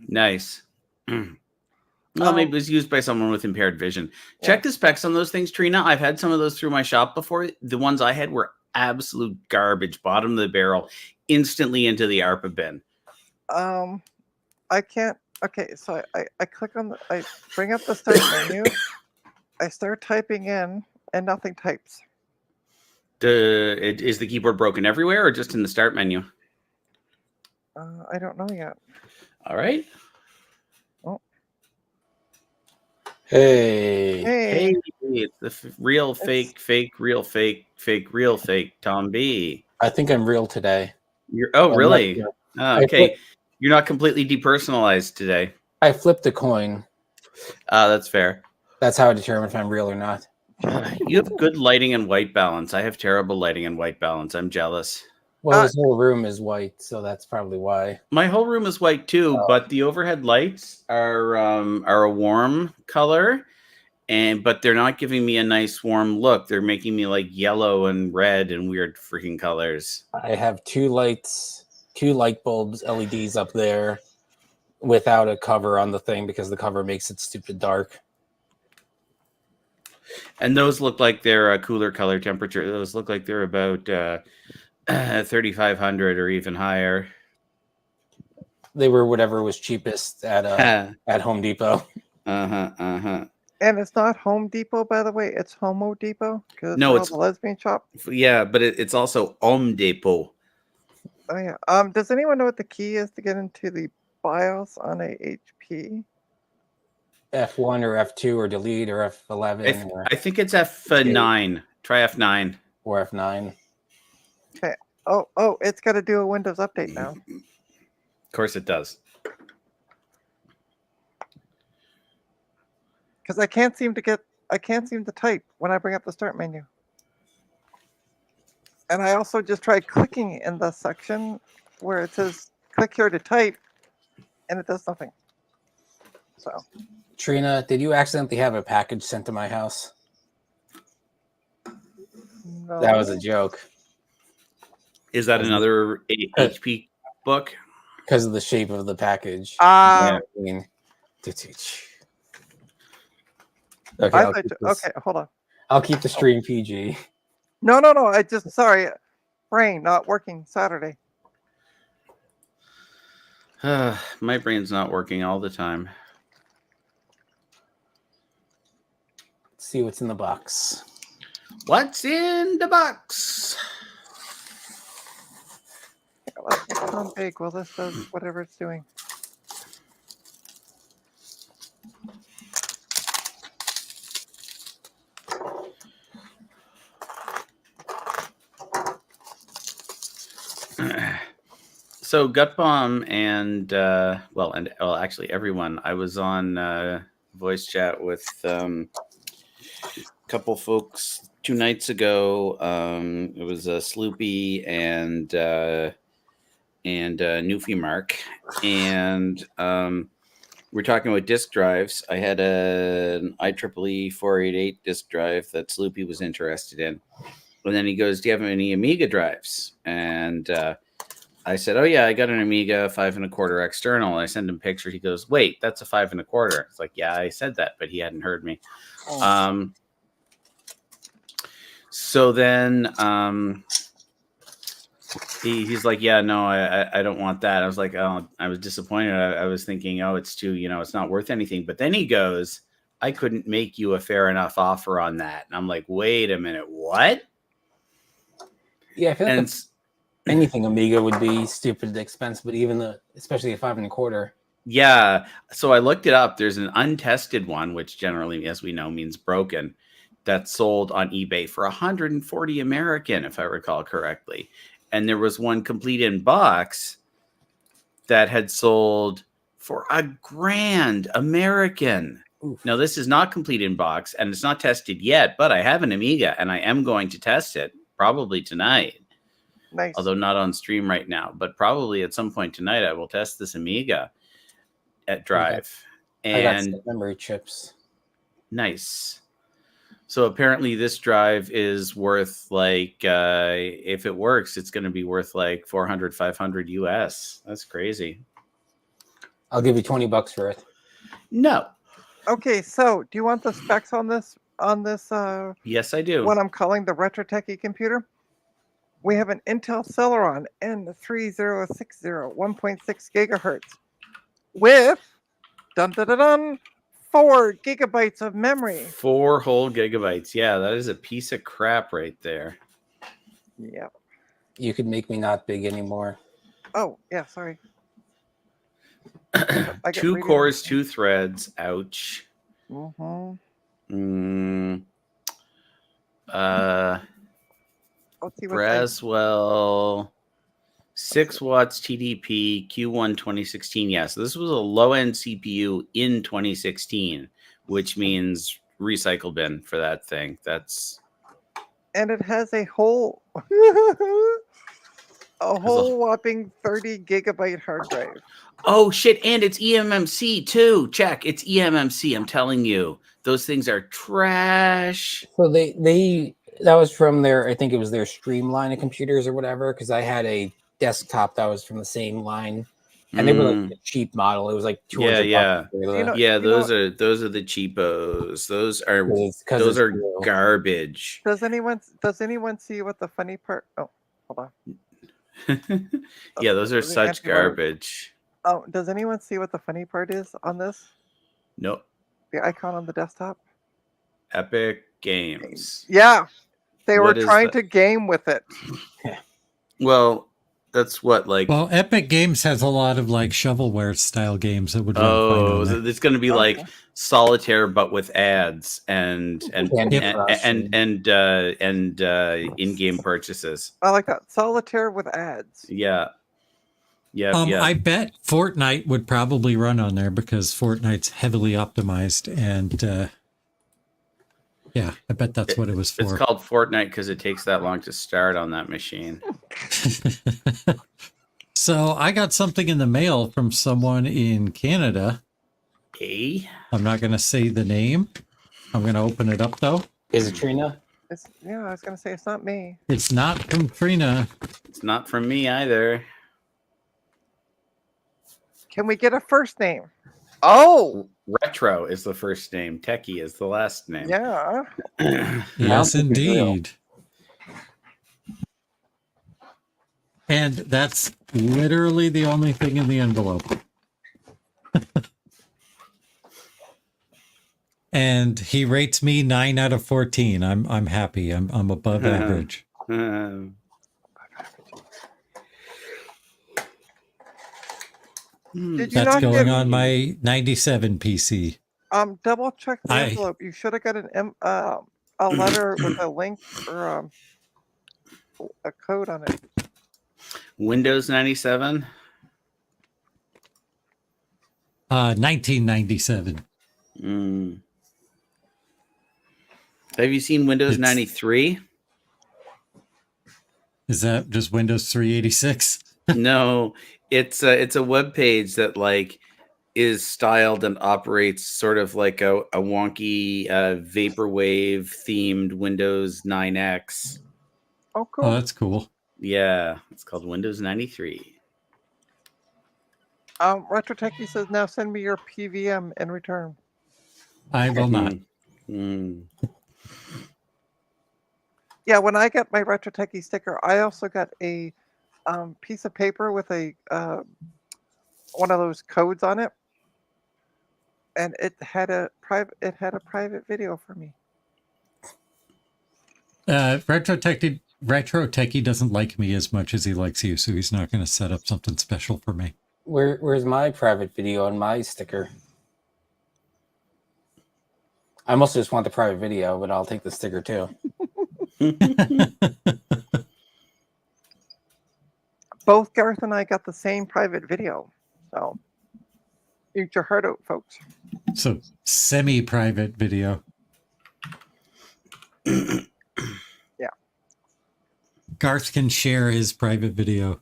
Nice. Well, maybe it was used by someone with impaired vision. Check the specs on those things, Trina. I've had some of those through my shop before. The ones I had were absolute garbage, bottom of the barrel, instantly into the ARPA bin. I can't. Okay, so I click on I bring up the start menu. I start typing in, and nothing types. Is the keyboard broken everywhere or just in the start menu? I don't know yet. All right. Oh. Hey, it's the real fake, real fake, real fake Tom B. I think I'm real today. Really? Okay. You're not completely depersonalized today. I flipped a coin. That's fair. That's how I determine if I'm real or not. You have good lighting and white balance. I have terrible lighting and white balance. I'm jealous. Well, this whole room is white, so that's probably why. My whole room is white too, but the overhead lights are a warm color, but they're not giving me a nice warm look. They're making me like yellow and red and weird freaking colors. I have two light bulbs, LEDs up there without a cover on the thing because the cover makes it stupid dark. And those look like they're a cooler color temperature. Those look like they're about 3,500 or even higher. They were whatever was cheapest at Home Depot. And it's not Home Depot, by the way. It's Homo Depot. No, it's a lesbian shop. Yeah, but it's also Home Depot. Oh yeah. Does anyone know what the key is to get into the BIOS on a HP? F1 or F2 or delete or F11. I think it's F9. Try F9 or F9. Okay. Oh, it's got to do a Windows update now. Of course it does. Because I can't seem to type when I bring up the start menu. And I also just tried clicking in the section where it says click here to type, and it does nothing. So, Trina, did you accidentally have a package sent to my house? no. That was a joke. Is that another HP book? Because of the shape of the package. Okay, Okay, hold on. I'll keep the stream PG. No. I just sorry, brain not working Saturday. My brain's not working all the time. Let's see what's in the box. What's in the box? Let's get it on big while this does whatever it's doing. So Gut Bomb and actually everyone. I was on voice chat with a couple folks 2 nights ago. It was Sloopy and Newfie Mark, and we're talking about disk drives. I had an IEEE 488 disk drive that Sloopy was interested in, and then he goes, "Do you have any Amiga drives?" And I said, "Oh yeah, I got an Amiga 5 1/4 external." I sent him a picture. He goes, "Wait, that's a 5 1/4." It's like, yeah, I said that, but he hadn't heard me. So then he's like, "Yeah, no, I don't want that." I was like, "Oh," I was disappointed. I was thinking, "Oh, it's too, it's not worth anything." But then he goes, "I couldn't make you a fair enough offer on that." And I'm like, "Wait a minute, what?" Yeah, I feel like And anything Amiga would be stupid expensive, but especially a 5 1/4. yeah, so I looked it up. There's an untested one, which generally, as we know, means broken, that's sold on eBay for 140 American, if I recall correctly. And there was one complete in box that had sold for $1,000 American. Oof. Now, this is not complete in box, and it's not tested yet, but I have an Amiga, and I am going to test it probably tonight. Nice. Although not on stream right now, but probably at some point tonight, I will test this Amiga at Drive. I got And some memory chips. nice. So apparently this drive is worth like, if it works, it's going to be worth like 400, 500 US. That's crazy. I'll give you $20 for it. No. Okay, so do you want the specs on this? Yes, I do. What I'm calling the Retro Techie computer? We have an Intel Celeron N3060 1.6 gigahertz with 4 gigabytes of memory. 4 whole gigabytes. Yeah, that is a piece of crap right there. Yep. You could make me not big anymore. Oh, yeah, sorry. 2 cores, 2 threads. Ouch. Mm-hmm. Let's see what Braswell, 6 watts TDP, Q1 2016. Yeah, so this was a low-end CPU in 2016, which means recycle bin for that thing. That's and it has a whole whopping 30 gigabyte hard drive. oh shit, and it's eMMC too. Check, it's eMMC. I'm telling you, those things are trash. So that was from I think it was their Streamline of computers or whatever, because I had a desktop that was from the same line, and they were like a cheap model. It was like $200. Yeah. Those are the cheapos. Those are garbage. Does anyone see what the funny part? Oh, hold on. Yeah, those are the such antivirus. garbage. Oh, does anyone see what the funny part is on this? Nope. The icon on the desktop? Epic Games. Yeah. They were What is trying that? to game with it. Well, that's what, like, Well, Epic Games has a lot of like shovelware style games that would run fine oh, on there. it's going to be like Okay. solitaire but with ads and Candy Crush in-game purchases. I like that. Solitaire with ads. Yeah. Yeah. I bet Fortnite would probably run on there because Fortnite's heavily optimized, and yeah, I bet that's what it was It's for. called Fortnite because it takes that long to start on that machine. So I got something in the mail from someone in Canada. Eh? I'm not going to say the name. I'm going to open it up though. Is it Trina? I was going to say, it's not me. It's not from Trina. It's not from me either. Can we get a first name? Oh, Retro is the first name. Techie is the last name. yeah. Yes, think it's real. indeed. And that's literally the only thing in the envelope. And he rates me 9 out of 14. I'm happy. I'm above average. Did you That's not going get on my 97 PC. double check the I- envelope? You should have got a letter with a link or a code on it. Windows 97. 1997. Have you seen Windows It's- 93? Is that just Windows 386? No, it's a web page that like is styled and operates sort of like a wonky vaporwave themed Windows 9X. Oh, cool. Oh, that's cool. Yeah, it's called Windows 93. Retro Techie says now send me your PVM in return. I will not. Mm. Yeah, when I got my Retro Techie sticker, I also got a piece of paper with a one of those codes on it, and it had a private video for me. Retro Techie doesn't like me as much as he likes you, so he's not going to set up something special for me. Where's my private video and my sticker? I mostly just want the private video, but I'll take the sticker too. Both Gareth and I got the same private video, so eat your heart out, folks. So semi-private video. Yeah. Garth can share his private video.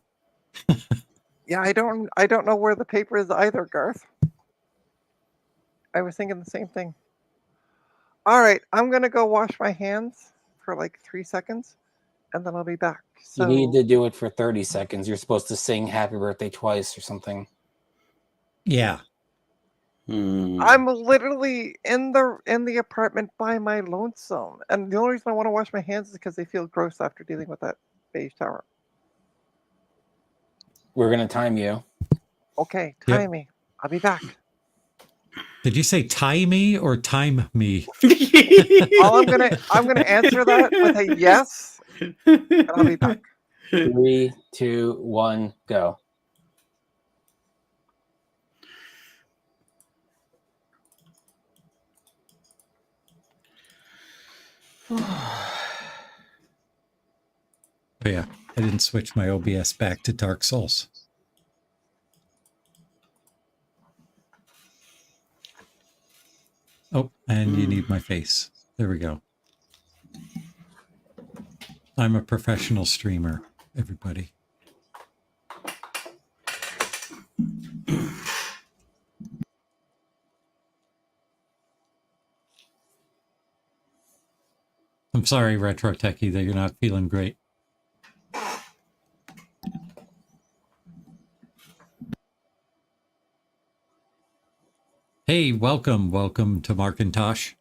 Yeah, I don't know where the paper is either, Garth. I was thinking the same thing. All right, I'm gonna go wash my hands for like 3 seconds, and then I'll be back. So You need to do it for 30 seconds. You're supposed to sing happy birthday twice or something. Yeah. I'm literally in the apartment by my lonesome, and the only reason I want to wash my hands is because they feel gross after dealing with that beige tower. We're going to time you. Okay, Yep. time me. I'll be back. Did you say tie me or time me? I'm gonna answer that with a yes, and I'll be back. 3, 2, 1, go. Oh yeah, I didn't switch my OBS back to Dark Souls. Oh, and you need my face. There we go. I'm a professional streamer, everybody. I'm sorry, Retro Techie, that you're not feeling great. Hey, welcome to Markintosh.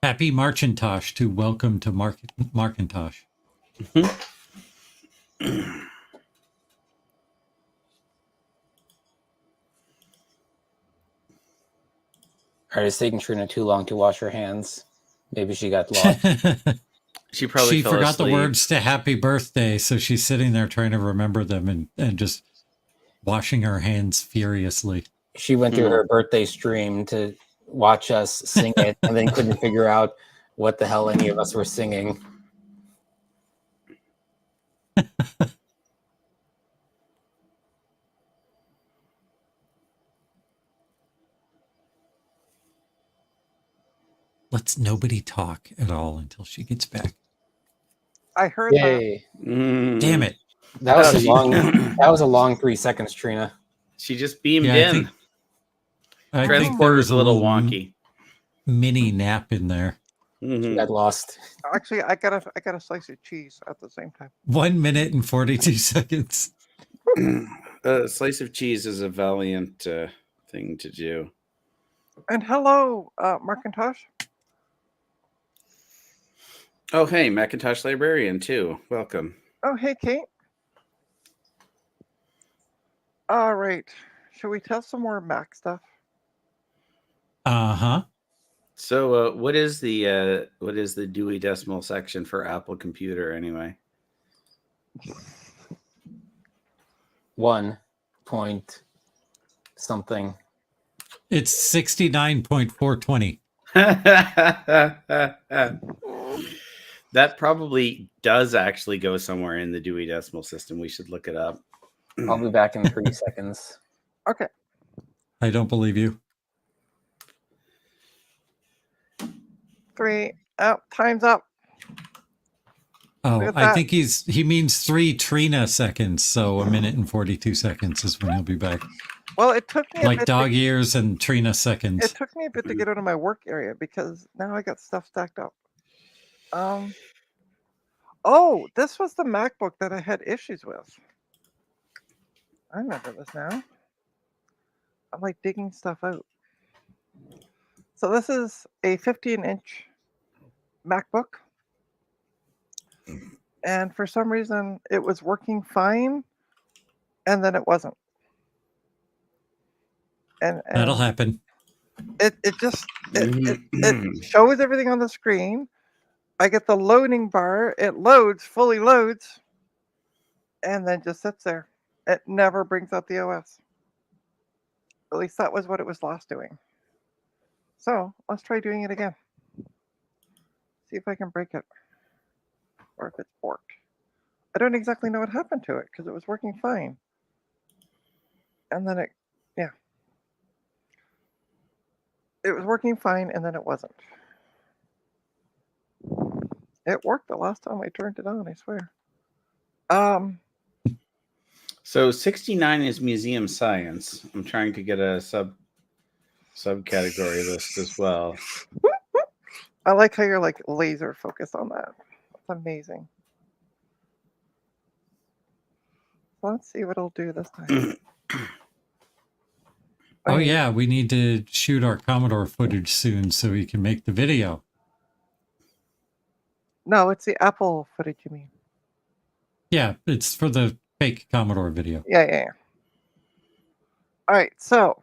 Happy Marchintosh to welcome to Markintosh. All right, it's taking Trina too long to wash her hands. Maybe she got lost. She probably fell forgot asleep. the words to happy birthday, so she's sitting there trying to remember them and just washing her hands furiously. She went through her birthday stream to watch us sing it and then couldn't figure out what the hell any of us were singing. Let's nobody talk at all until she gets back. I heard that. Yay. Damn it. That was Oh, a she- long that was a long 3 seconds, Trina. She just beamed Yeah, I in. think there Transporter's was a little wonky. mini nap in there. She Mhm. got lost. Actually, I got a slice of cheese at the same time. 1 minute and 42 seconds. A slice of cheese is a valiant thing to do. And hello, Markintosh. Oh, hey, Macintosh Librarian, too. Welcome. Oh, hey, Kate. All right. Should we test some more Mac stuff? Uh-huh. So, what is the Dewey Decimal section for Apple Computer anyway? 1 point something. It's 69.420. That probably does actually go somewhere in the Dewey Decimal System. We should look it up. I'll be back in 3 seconds. Okay. I don't believe you. 3. Oh, time's up. Oh, Look at I that. think he means 3 Trina seconds. So 1 minute and 42 seconds is when he'll be back. Well, it took me a Like bit. dog ears and Trina It seconds. took me a bit to get out of my work area because now I got stuff stacked up. Oh, this was the MacBook that I had issues with. I remember this now. I'm like digging stuff out. So this is a 15-inch MacBook. And for some reason, it was working fine, and then it wasn't. And That'll happen. it shows everything on the screen. I get the loading bar. It loads, fully loads, and then just sits there. It never brings up the OS. At least that was what it was last doing. So let's try doing it again. See if I can break it, or if it's forked. I don't exactly know what happened to it because it was working fine. And then it was working fine, and then it wasn't. It worked the last time I turned it on, I swear. So 69 is museum science. I'm trying to get a subcategory list as well. I like how you're like laser focused on that. That's amazing. Let's see what it'll do this time. Oh yeah, we need to shoot our Commodore footage soon so we can make the video. No, it's the Apple footage, you mean? Yeah, it's for the fake Commodore video. Yeah. All right, so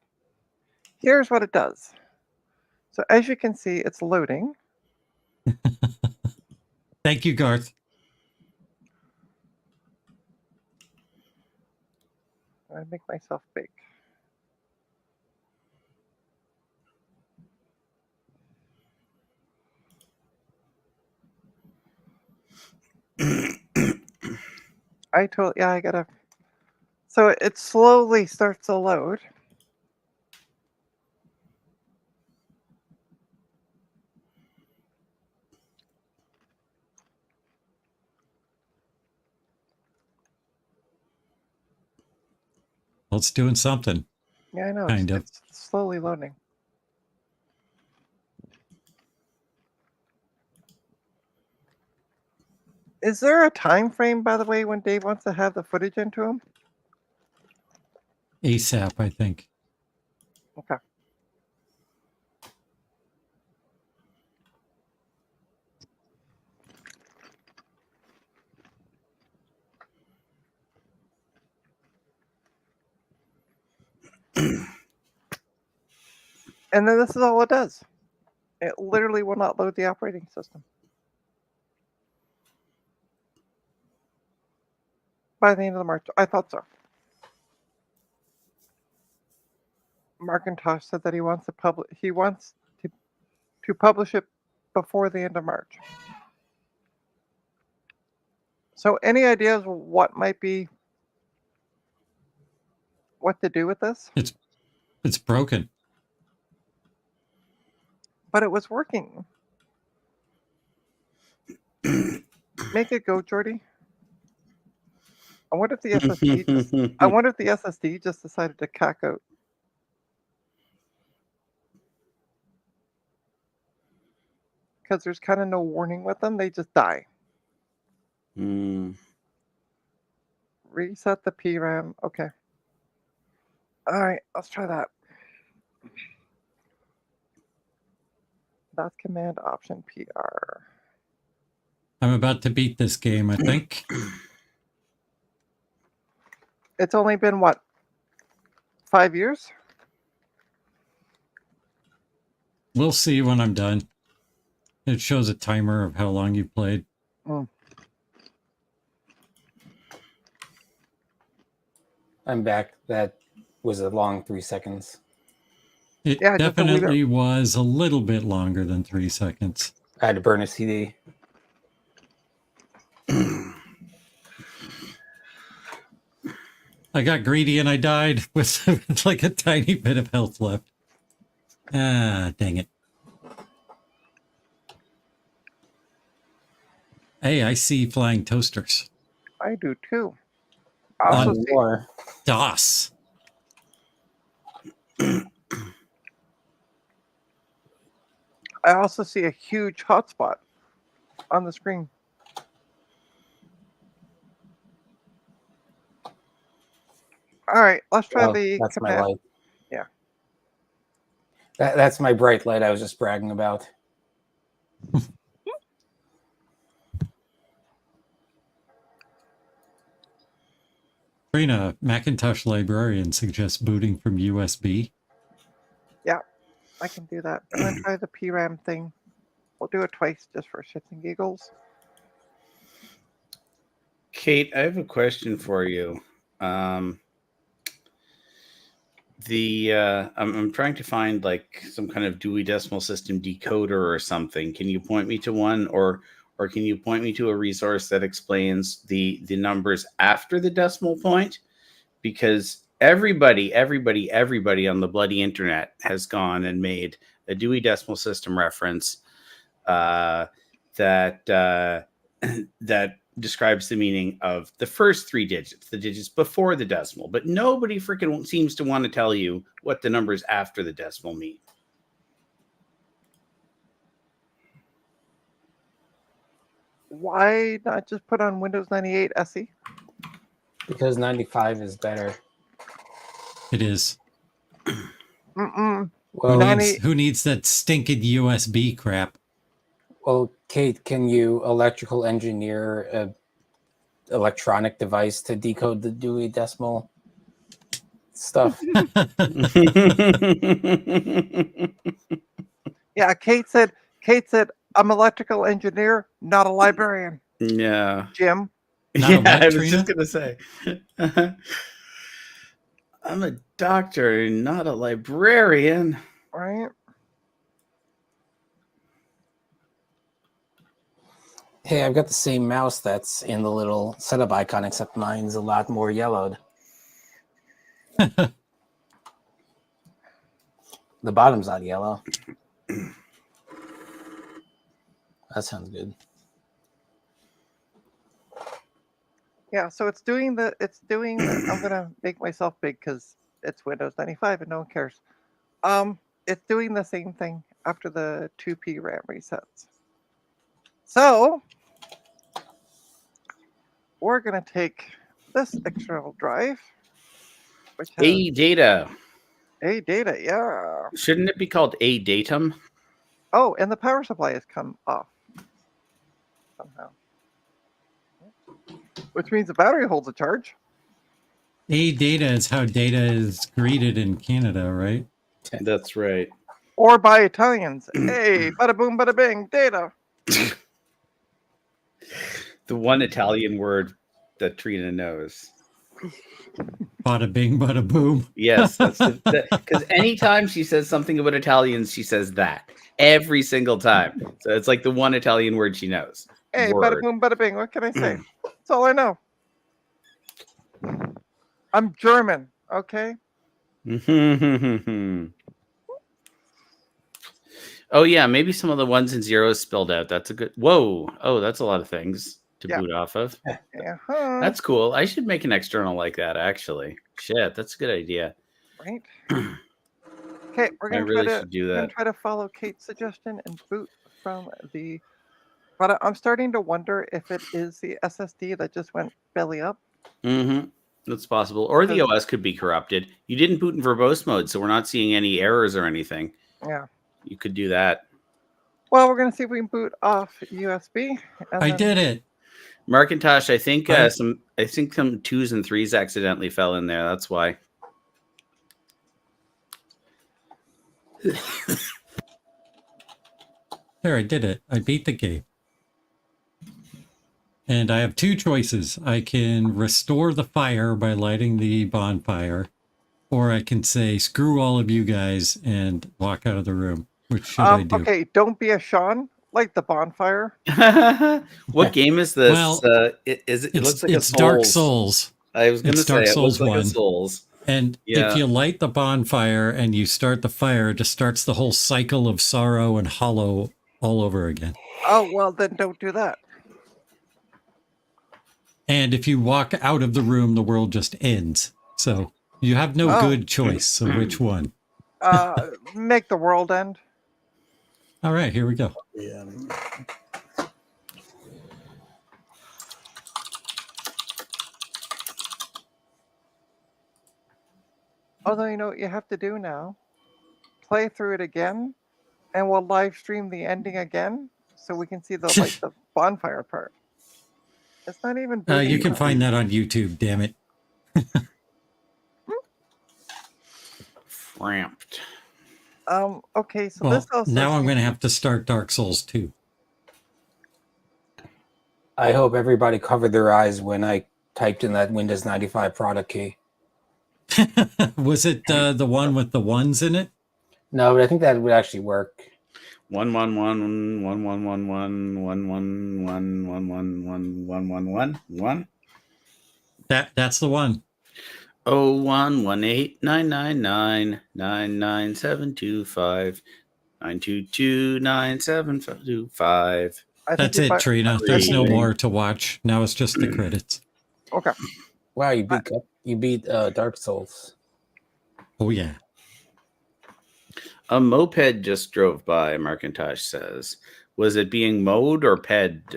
here's what it does. So as you can see, it's loading. Thank you, Garth. I make myself big. I gotta. So it slowly starts to load. Well, it's doing something. Yeah, I know. Kind of. It's slowly loading. Is there a time frame, by the way, when Dave wants to have the footage into him? ASAP, I think. Okay. And then this is all it does. It literally will not load the operating system. By the end of the March. I thought so. Markintosh said that he wants to publish it before the end of March. So any ideas what to do with this? It's broken. But it was working. Make it go, Jordy. I wonder if the SSD just decided to cack out. Because there's kind of no warning with them, they just die. Reset the PRAM. Okay. All right, let's try that. That's Command Option PR. I'm about to beat this game, I think. It's only been what? 5 years? We'll see when I'm done. It shows a timer of how long you played. I'm back. That was a long 3 seconds. It definitely was a little bit longer than 3 seconds. I had to burn a CD. I got greedy and I died with like a tiny bit of health left. Ah, dang it. Hey, I see flying toasters. I do too. I On- also see, More. DOS. I also see a huge hotspot on the screen. All right, let's try Oh, the that's my command. light. Yeah. That's my bright light I was just bragging about. Trina, Macintosh librarian suggests booting from USB. I can do that. I'm gonna try the PRAM thing. We'll do it twice just for shits and giggles. Kate, I have a question for you. I'm trying to find like some kind of Dewey Decimal System decoder or something. Can you point me to one, or can you point me to a resource that explains the numbers after the decimal point? Because everybody on the bloody internet has gone and made a Dewey Decimal System reference that describes the meaning of the first 3 digits, the digits before the decimal, but nobody freaking seems to want to tell you what the numbers after the decimal mean. Why not just put on Windows 98 SE? Because 95 is better. It is. Mm-mm. Well, Who needs that stinking USB crap? well, Kate, can you electrical engineer a electronic device to decode the Dewey Decimal stuff? Yeah, Kate said, I'm electrical engineer, not a librarian. Yeah. Jim. Not a what, I was Trina? just gonna say. I'm a doctor, not a librarian. Right? Hey, I've got the same mouse that's in the little setup icon, except mine's a lot more yellowed. The bottom's not yellow. That sounds good. Yeah, so it's doing the I'm gonna make myself big because it's Windows 95 and no one cares. It's doing the same thing after the 2P RAM resets. So we're gonna take this external drive, which has A data. a data, yeah. Shouldn't it be called a datum? Oh, and the power supply has come off somehow. Which means the battery holds a charge. A data is how data is greeted in Canada, right? That's right. Or by Italians. Hey, bada boom, bada bing, data. The one Italian word that Trina knows. Bada bing, bada boom. Yes, that's because anytime she says something about Italians, she says that every single time. So it's like the one Italian word she knows. Hey, bada Word. boom, bada bing. What can I say? That's all I know. I'm German, okay? Oh yeah, maybe some of the ones and zeros spilled out. That's a good. Whoa! Oh, that's a lot of things to Yeah. boot off of. Uh-huh. That's cool. I should make an external like that. Actually, shit, that's a good idea. Right. Okay, we're I gonna really try to should do we're gonna that. try to follow Kate's suggestion and boot from the. But I'm starting to wonder if it is the SSD that just went belly up. Mm-hmm. That's possible. Or the OS could be corrupted. You didn't boot in verbose mode, so we're not seeing any errors or anything. Yeah. You could do that. Well, we're gonna see if we can boot off USB. And I then- did it. Macintosh, I think I- some 2s and 3s accidentally fell in there. That's why. There, I did it. I beat the game. And I have 2 choices. I can restore the fire by lighting the bonfire, or I can say, screw all of you guys and walk out of the room. Which should I do? Okay, don't be a Sean. Light the bonfire. What game is this? Well, It looks like it's a Dark Souls. Souls. I was going to It's Dark say it looks Souls like a 1. Souls. And Yeah. if you light the bonfire and you start the fire, it just starts the whole cycle of sorrow and hollow all over again. Oh, well, then don't do that. And if you walk out of the room, the world just ends. So you have no Oh. good choice. So which one? Make the world end. All right, here we go. Yeah. Although, you know what you have to do now? Play through it again, and we'll live stream the ending again so we can see the the bonfire part. It's not even You booting can time. find that on YouTube, damn it. Ramped. Okay, so Well, this also now I'm seems- going to have to start Dark Souls 2. I hope everybody covered their eyes when I typed in that Windows 95 product key. Was it the one with the ones in it? No, but I think that would actually work. 1111111111111. That's the one. 0118999999725 9229725. I think That's if it, I- Trina. There's no Agreed. more to watch. Now it's just the credits. Okay. Wow, you beat Dark Souls. Oh, yeah. A moped just drove by, Markintosh says. Was it being mowed or ped?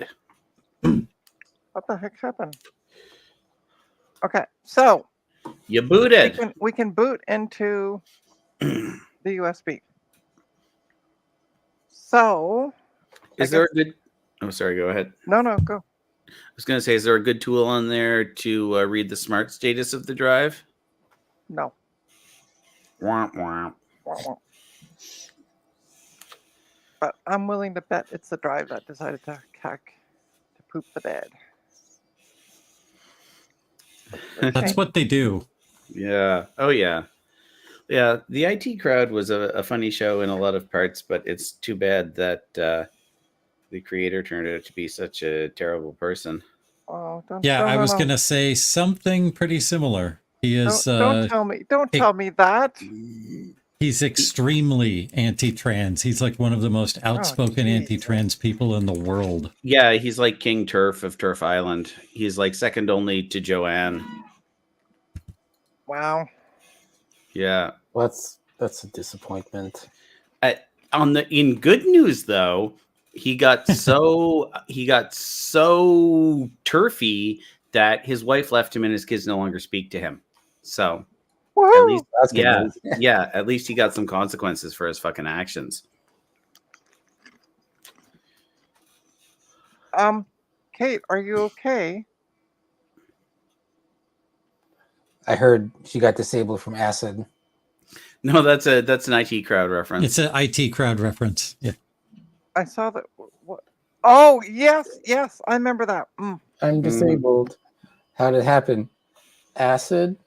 What the heck happened? Okay, so You booted. we can boot into the USB. So Is there a good... Oh, sorry, go ahead. no, go. I was going to say, is there a good tool on there to read the smart status of the drive? No. Womp womp. Wah, wah. But I'm willing to bet it's the drive that decided to poop the bed. That's what they do. Yeah. Oh, yeah. Yeah. The IT crowd was a funny show in a lot of parts, but it's too bad that the creator turned out to be such a terrible person. Oh, don't. Yeah, no, I no, was no. going to say something pretty similar. He is Don't tell me. Don't it- tell me that. he's extremely anti-trans. He's like one of the most outspoken geez. anti-trans people in the world. Yeah, he's like King Turf of Turf Island. He's like second only to Joanne. Wow. Yeah. Well, that's a disappointment. In good news though, he got so turfy that his wife left him and his kids no longer speak to him. So at Woohoo! least That's good yeah, news. yeah, at least he got some consequences for his fucking actions. Kate, are you okay? I heard she got disabled from acid. No, that's an IT crowd reference. It's an IT crowd reference. Yeah. I saw that. What? Oh yes, I remember that. I'm disabled. How did it happen? Acid?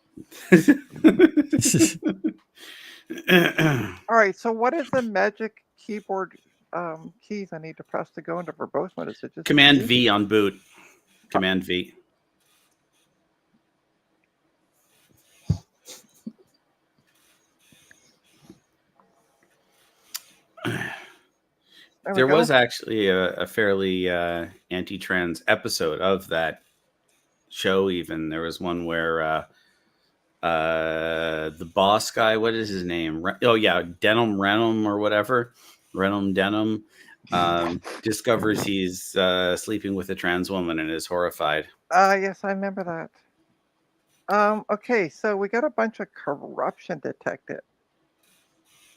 All right. So what is the magic keyboard keys I need to press to go into verbose mode? Is it just Command V on boot. Command V. There was actually a fairly anti-trans episode of that show. Even there was one where the boss guy, what is his name? Denham Renham or whatever, Renham Denham, discovers he's sleeping with a trans woman and is horrified. Yes, I remember that. Okay, so we got a bunch of corruption detected.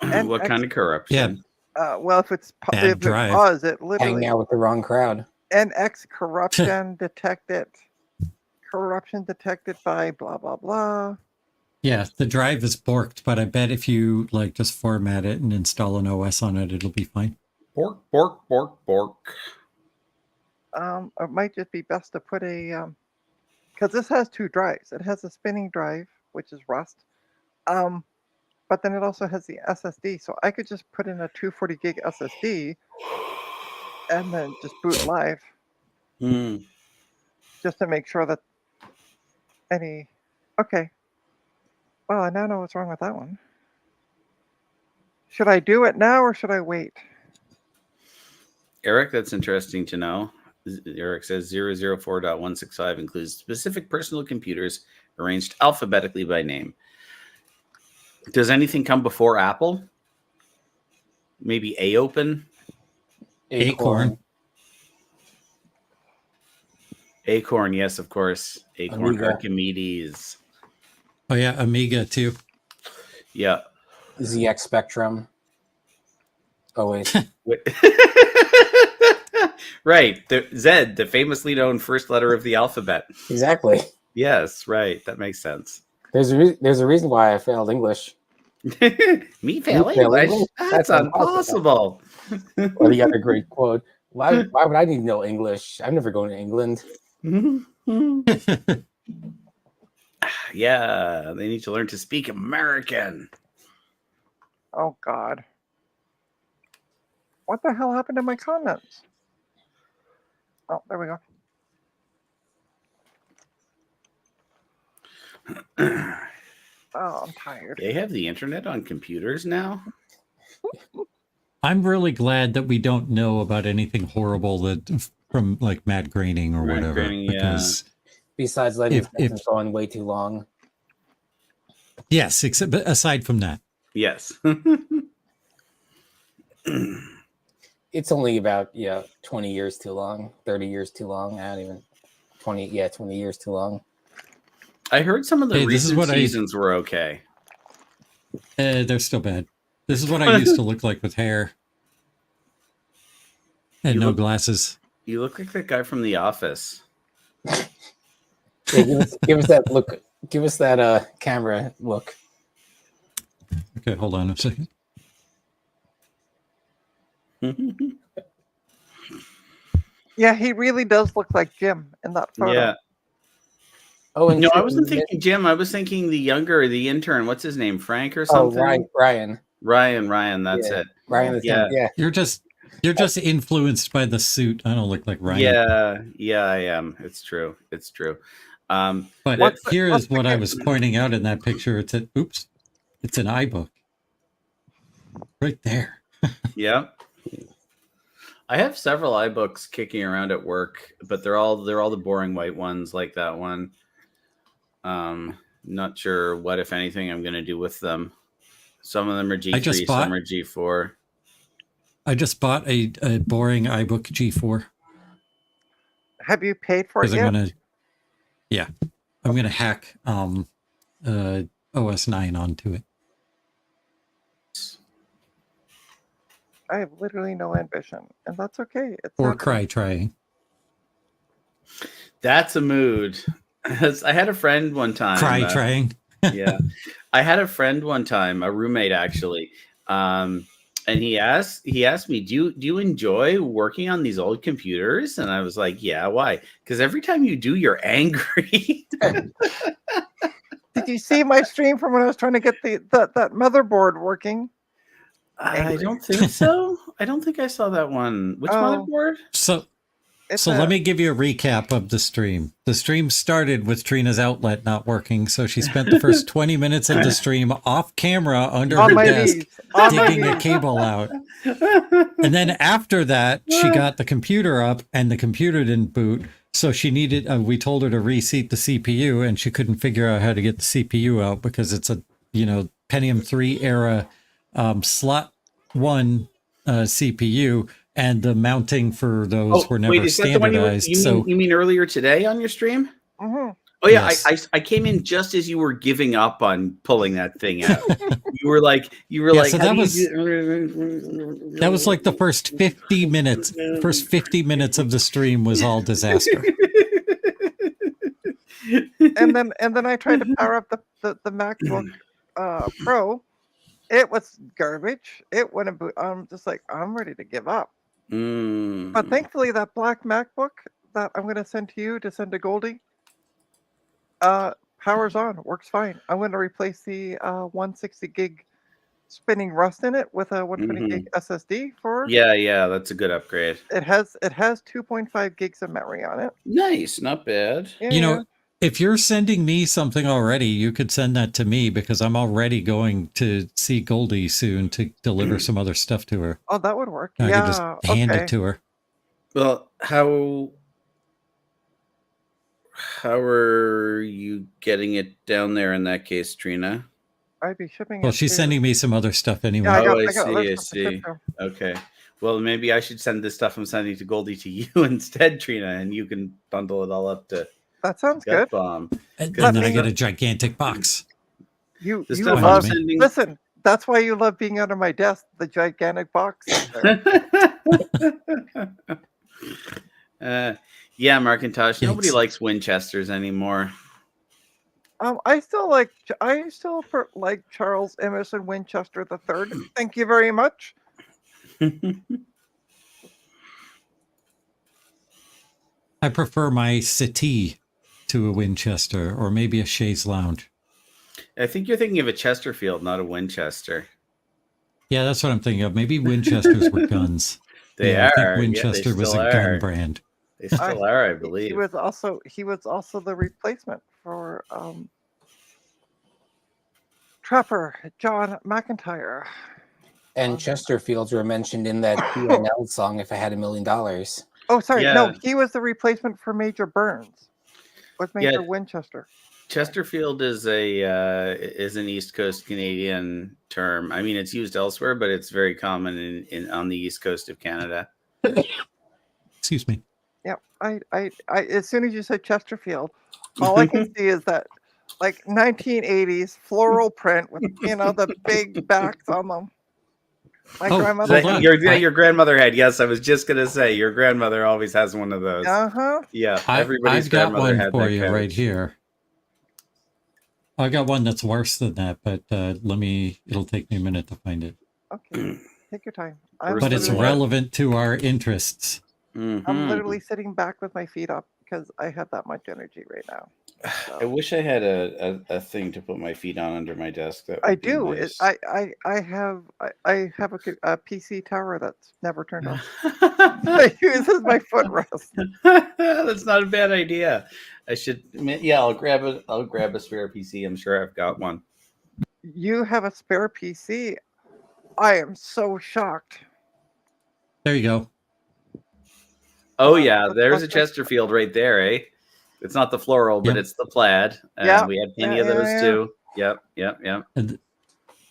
And What kind of corruption? Well, if it's Bad if it drive. was, it Hanging literally out with the wrong crowd. NX corruption detected. Corruption detected by blah blah blah. Yeah, the drive is borked, but I bet if you like just format it and install an OS on it, it'll be fine. Bork, bork, bork, bork. It might just be best to put a because this has two drives. It has a spinning drive, which is Rust. But then it also has the SSD, so I could just put in a 240 gig SSD and then just boot live, just to make sure that any. Okay. Well, I now know what's wrong with that one. Should I do it now or should I wait? Eric, that's interesting to know. Eric says 004.165 includes specific personal computers arranged alphabetically by name. Does anything come before Apple? Maybe AOpen? Acorn. Acorn, yes, of course. Acorn, Amiga. Archimedes. Oh yeah, Amiga too. Yeah. ZX Spectrum. Always. Right. The Z, the famously known first letter of the alphabet. Exactly. Yes, right. That makes sense. There's a reason why I failed English. Me fail fail English? English? That's That's impossible. impossible. Or the other great quote. Why would I need to know English? I'm never going to England. Yeah, they need to learn to speak American. Oh God. What the hell happened to my comments? Oh, there we go. Oh, I'm tired. They have the internet on computers now? I'm really glad that we don't know about anything horrible that from like Matt Groening or Matt whatever. Groening, yeah. Because Besides letting If- things go on way too long. yes, except but aside from that, Yes. It's only about 20 years too long, 30 years too long. I don't even 20 years too long. I heard some of the Hey, this is recent what I- seasons were okay. they're still bad. This is what I used to look like with hair and You no look- glasses. You look like that guy from The Office. Yeah, give us that look. Give us that camera look. Okay, hold on a second. Yeah, he really does look like Jim in that photo. Yeah. Oh, and No, I Jim- wasn't thinking Jim. I was thinking the intern. What's his name? Frank or Oh, something? Ryan. Ryan. That's Yeah. it. Ryan. Yeah. Yeah. You're just influenced by the suit. I don't look like Ryan. Yeah, I am. It's true. But What's the- here what's is the what I game? was pointing out in that picture. It's an iBook. Right there. Yeah. I have several iBooks kicking around at work, but they're all the boring white ones like that one. Not sure what, if anything, I'm going to do with them. Some of them are G3, just bought- some are G4. I just bought a boring iBook G4 Have you paid for it because yet? I'm gonna hack OS 9 onto it. I have literally no ambition, and that's okay. It's Or not- cry trying. That's a mood. I had a friend one time. Cry trying. Yeah. I had a friend one time, a roommate actually. And he asked me, do you enjoy working on these old computers? And I was like, yeah, why? Because every time you do, you're angry. Did you see my stream from when I was trying to get that motherboard working? I don't think so. I don't think I saw that one. Which Oh. motherboard? So It's let me give you a recap of the stream. The stream started with Trina's outlet not working, so she spent the first 20 minutes of the stream off camera under on her my desk knees. On my digging a knees. cable out. And then after that, she got the computer up and the computer didn't boot. So she needed, we told her to reseat the CPU and she couldn't figure out how to get the CPU out because it's a, Pentium 3 era slot 1 CPU. And the mounting for those were never wait, is that the one standardized. you mean earlier today on your stream? Mhm. Oh yeah, Yes. I came in just as you were giving up on pulling that thing out. you were like, so how that do was- you that was like the first 50 minutes. First 50 minutes of the stream was all disaster. and then I tried to power up the MacBook Pro. It was garbage. It wouldn't boot. I'm just like, I'm ready to give up. But thankfully, that black MacBook that I'm going to send to you to send to Goldie, powers on, works fine. I'm going to replace the 160 gig spinning Rust in it with a 120 gig SSD for. Yeah, that's a good upgrade. It has 2.5 gigs of memory on it. Nice, not bad. Yeah, You yeah. know, If you're sending me something already, you could send that to me because I'm already going to see Goldie soon to deliver some other stuff to her. Oh, that would work. I yeah. could just hand okay. it to her. Well, how are you getting it down there in that case, Trina? I'd be shipping Well, it. she's to- sending me some other stuff anyway. Yeah, Oh, I I got see, other I stuff to ship see. to. Okay. Well, maybe I should send this stuff I'm sending to Goldie to you instead, Trina, and you can bundle it all up to That sounds Gut good. Bomb. And Let then I me- get a gigantic box. You The you stuff I'm love. sending. Listen, that's why you love being under my desk. The gigantic box. There. Yeah, Markintosh. Nobody Yikes. likes Winchesters anymore. I still like Charles Emerson Winchester III. Thank you very much. I prefer my settee to a Winchester or maybe a chaise lounge. I think you're thinking of a Chesterfield, not a Winchester. Yeah, that's what I'm thinking of. Maybe Winchesters were guns. They I are. think Yeah, Winchester they was still a gun are. brand. They still are, I He believe. was also the replacement for Trapper John McIntyre. And Chesterfields were mentioned in that PNL song, If I Had $1 Million. Oh, sorry, no, Yeah. he was the replacement for Major Burns. Was Major Yeah. Winchester? Chesterfield is an East Coast Canadian term. I mean, it's used elsewhere, but it's very common in on the East Coast of Canada. Excuse me. Yeah, I as soon as you said Chesterfield, all I can see is that like 1980s floral print with the big backs on them. My Oh, grandmother. hold on. Your grandmother had. Yes, I was just gonna say your grandmother always has one of those. Uh-huh. Yeah, I've everybody's got grandmother one had for that you couch. right here. I got one that's worse than that, but it'll take me a minute to find it. Okay. Take your time. Worse But than it's what? relevant to our interests. I'm Mhm. literally sitting back with my feet up because I have that much energy right now. I wish I had a thing to put my feet on under my desk. That I would be do. nice. I have a PC tower that's never turned on. I use as my footrest. That's not a bad idea. I should. Yeah, I'll grab it. I'll grab a spare PC. I'm sure I've got one. You have a spare PC. I am so shocked. There you go. Oh yeah, That's there's a awesome. Chesterfield right there, eh? It's not the floral, but Yep. it's the plaid. And Yeah, we had plenty yeah, of those yeah, yeah. too. Yep.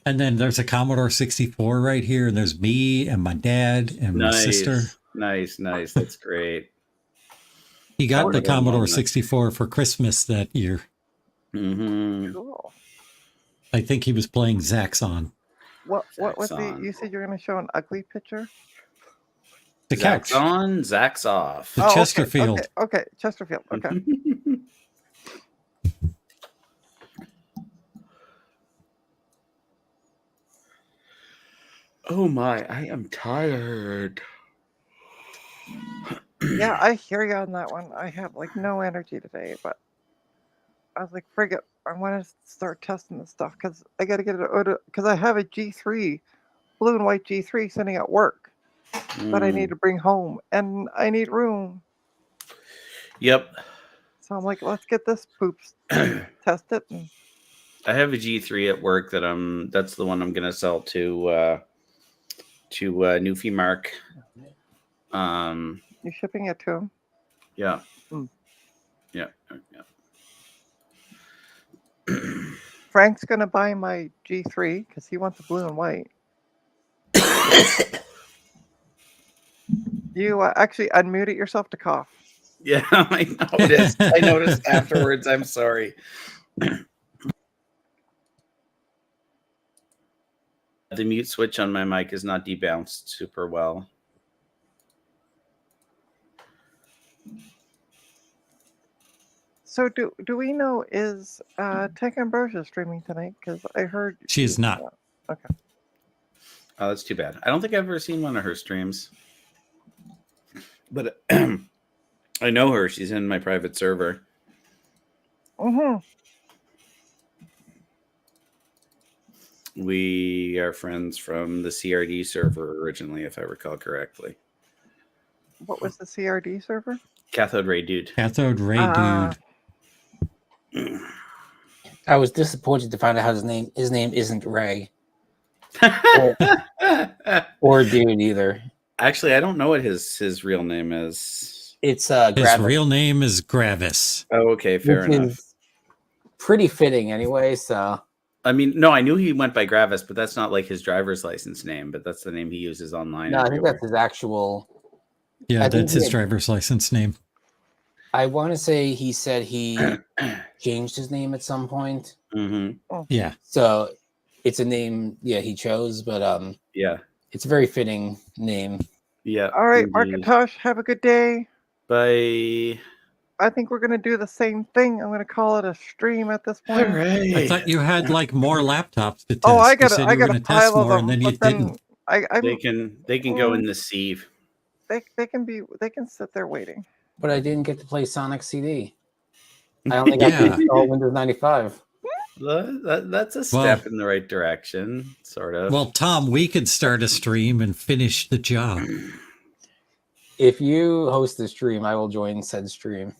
And then there's a Commodore 64 right here, and there's me and my dad and my sister. Nice. That's great. He got the Wonderful Commodore moment. 64 for Christmas that year. Mm-hmm. Cool. I think he was playing Zaxxon. What was the? Zaxxon. You said you're going to show an ugly picture. The couch. Zax on, Zax off. The Oh, okay, Chesterfield. Okay, Chesterfield. Okay. Oh my, I am tired. Yeah, I hear you on that one. I have like no energy today, but I was like, frig it. I want to start testing this stuff because I got to get it because I have a G3, blue and white G3 sitting at work that I need to bring home, and I need room. Yep. So I'm like, let's get this poops, test it. And I have a G3 at work that's the one I'm gonna sell to Newfie Mark. you're shipping it to him. Yeah. Hmm. Yeah. Frank's gonna buy my G3 because he wants a blue and white. You actually unmuted yourself to cough. Yeah, I noticed. I noticed afterwards. I'm sorry. The mute switch on my mic is not debounced super well. So do we know is Tech Ambrosia streaming tonight? Because I heard She is not. Okay. Oh, that's too bad. I don't think I've ever seen one of her streams. But I know her. She's in my private server. Mm-hmm. We are friends from the CRD server originally, if I recall correctly. What was the CRD server? Cathode Ray Dude. Cathode ray Ah. dude. I was disappointed to find out how his name isn't Ray or dude either. Actually, I don't know what his real name is. It's His Gravis, real name is Gravis. Oh, okay, fair which enough. is pretty fitting anyway. So I mean, no, I knew he went by Gravis, but that's not like his driver's license name. But that's the name he uses online. no, I think everywhere. that's his actual. Yeah, I think that's his he had- driver's license name. I want to say he said he changed his name at some point. Mm-hmm. Yeah. So it's a name, yeah, he chose, but Yeah, it's a very fitting name. yeah. All right, indeed. Marketosh, have a good day. Bye. I think we're going to do the same thing. I'm going to call it a stream at this All point. right. I thought you had like more laptops to test. Oh, I You got said I you were got a going to test pile of more, them, and then you but then didn't. They can go in the sieve. they can sit there waiting. But I didn't get to play Sonic CD. I only got Yeah. to install Windows 95. That's a step in the right direction, sort of. Well, Tom, we could start a stream and finish the job. If you host the stream, I will join said stream.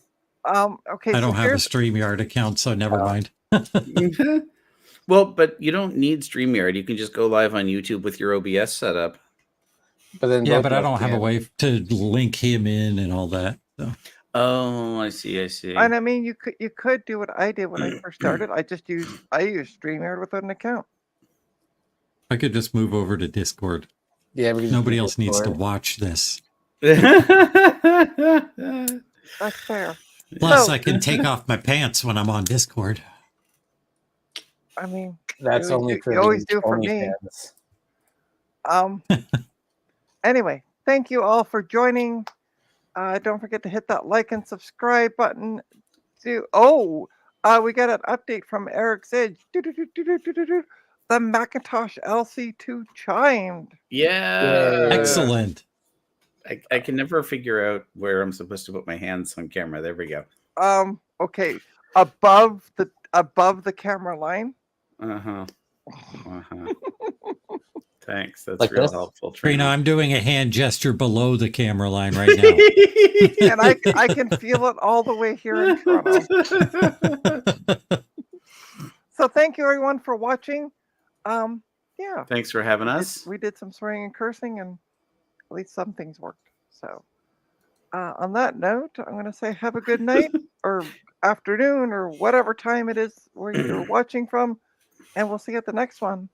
Okay, I so don't have a here's StreamYard account, so never mind. Well, but you don't need StreamYard. You can just go live on YouTube with your OBS setup. But then Yeah, both but of I us don't have a can. way to link him in and all that. So. Oh, I see. and I mean you could do what I did when I first started. I used StreamYard without an account. I could just move over to Discord. Yeah, we can just Nobody do else needs to Discord. watch this. That's fair. Plus, So- I can take off my pants when I'm on Discord. I mean, That's You- only you for always the do for me. OnlyFans. anyway, thank you all for joining. Don't forget to hit that like and subscribe button. We got an update from Eric's Edge. The Macintosh LC2 chimed. Yeah. Excellent. I can never figure out where I'm supposed to put my hands on camera. There we go. Okay, above the camera line. Uh-huh. Thanks. That's Like real this? helpful. Trina, I'm doing a hand gesture below the camera line right now. And I can feel it all the way here in Toronto. So thank you everyone for watching. Yeah. Thanks for having us. We did some swearing and cursing, and at least some things worked. So on that note, I'm going to say have a good night or afternoon or whatever time it is where you're watching from, and we'll see you at the next one.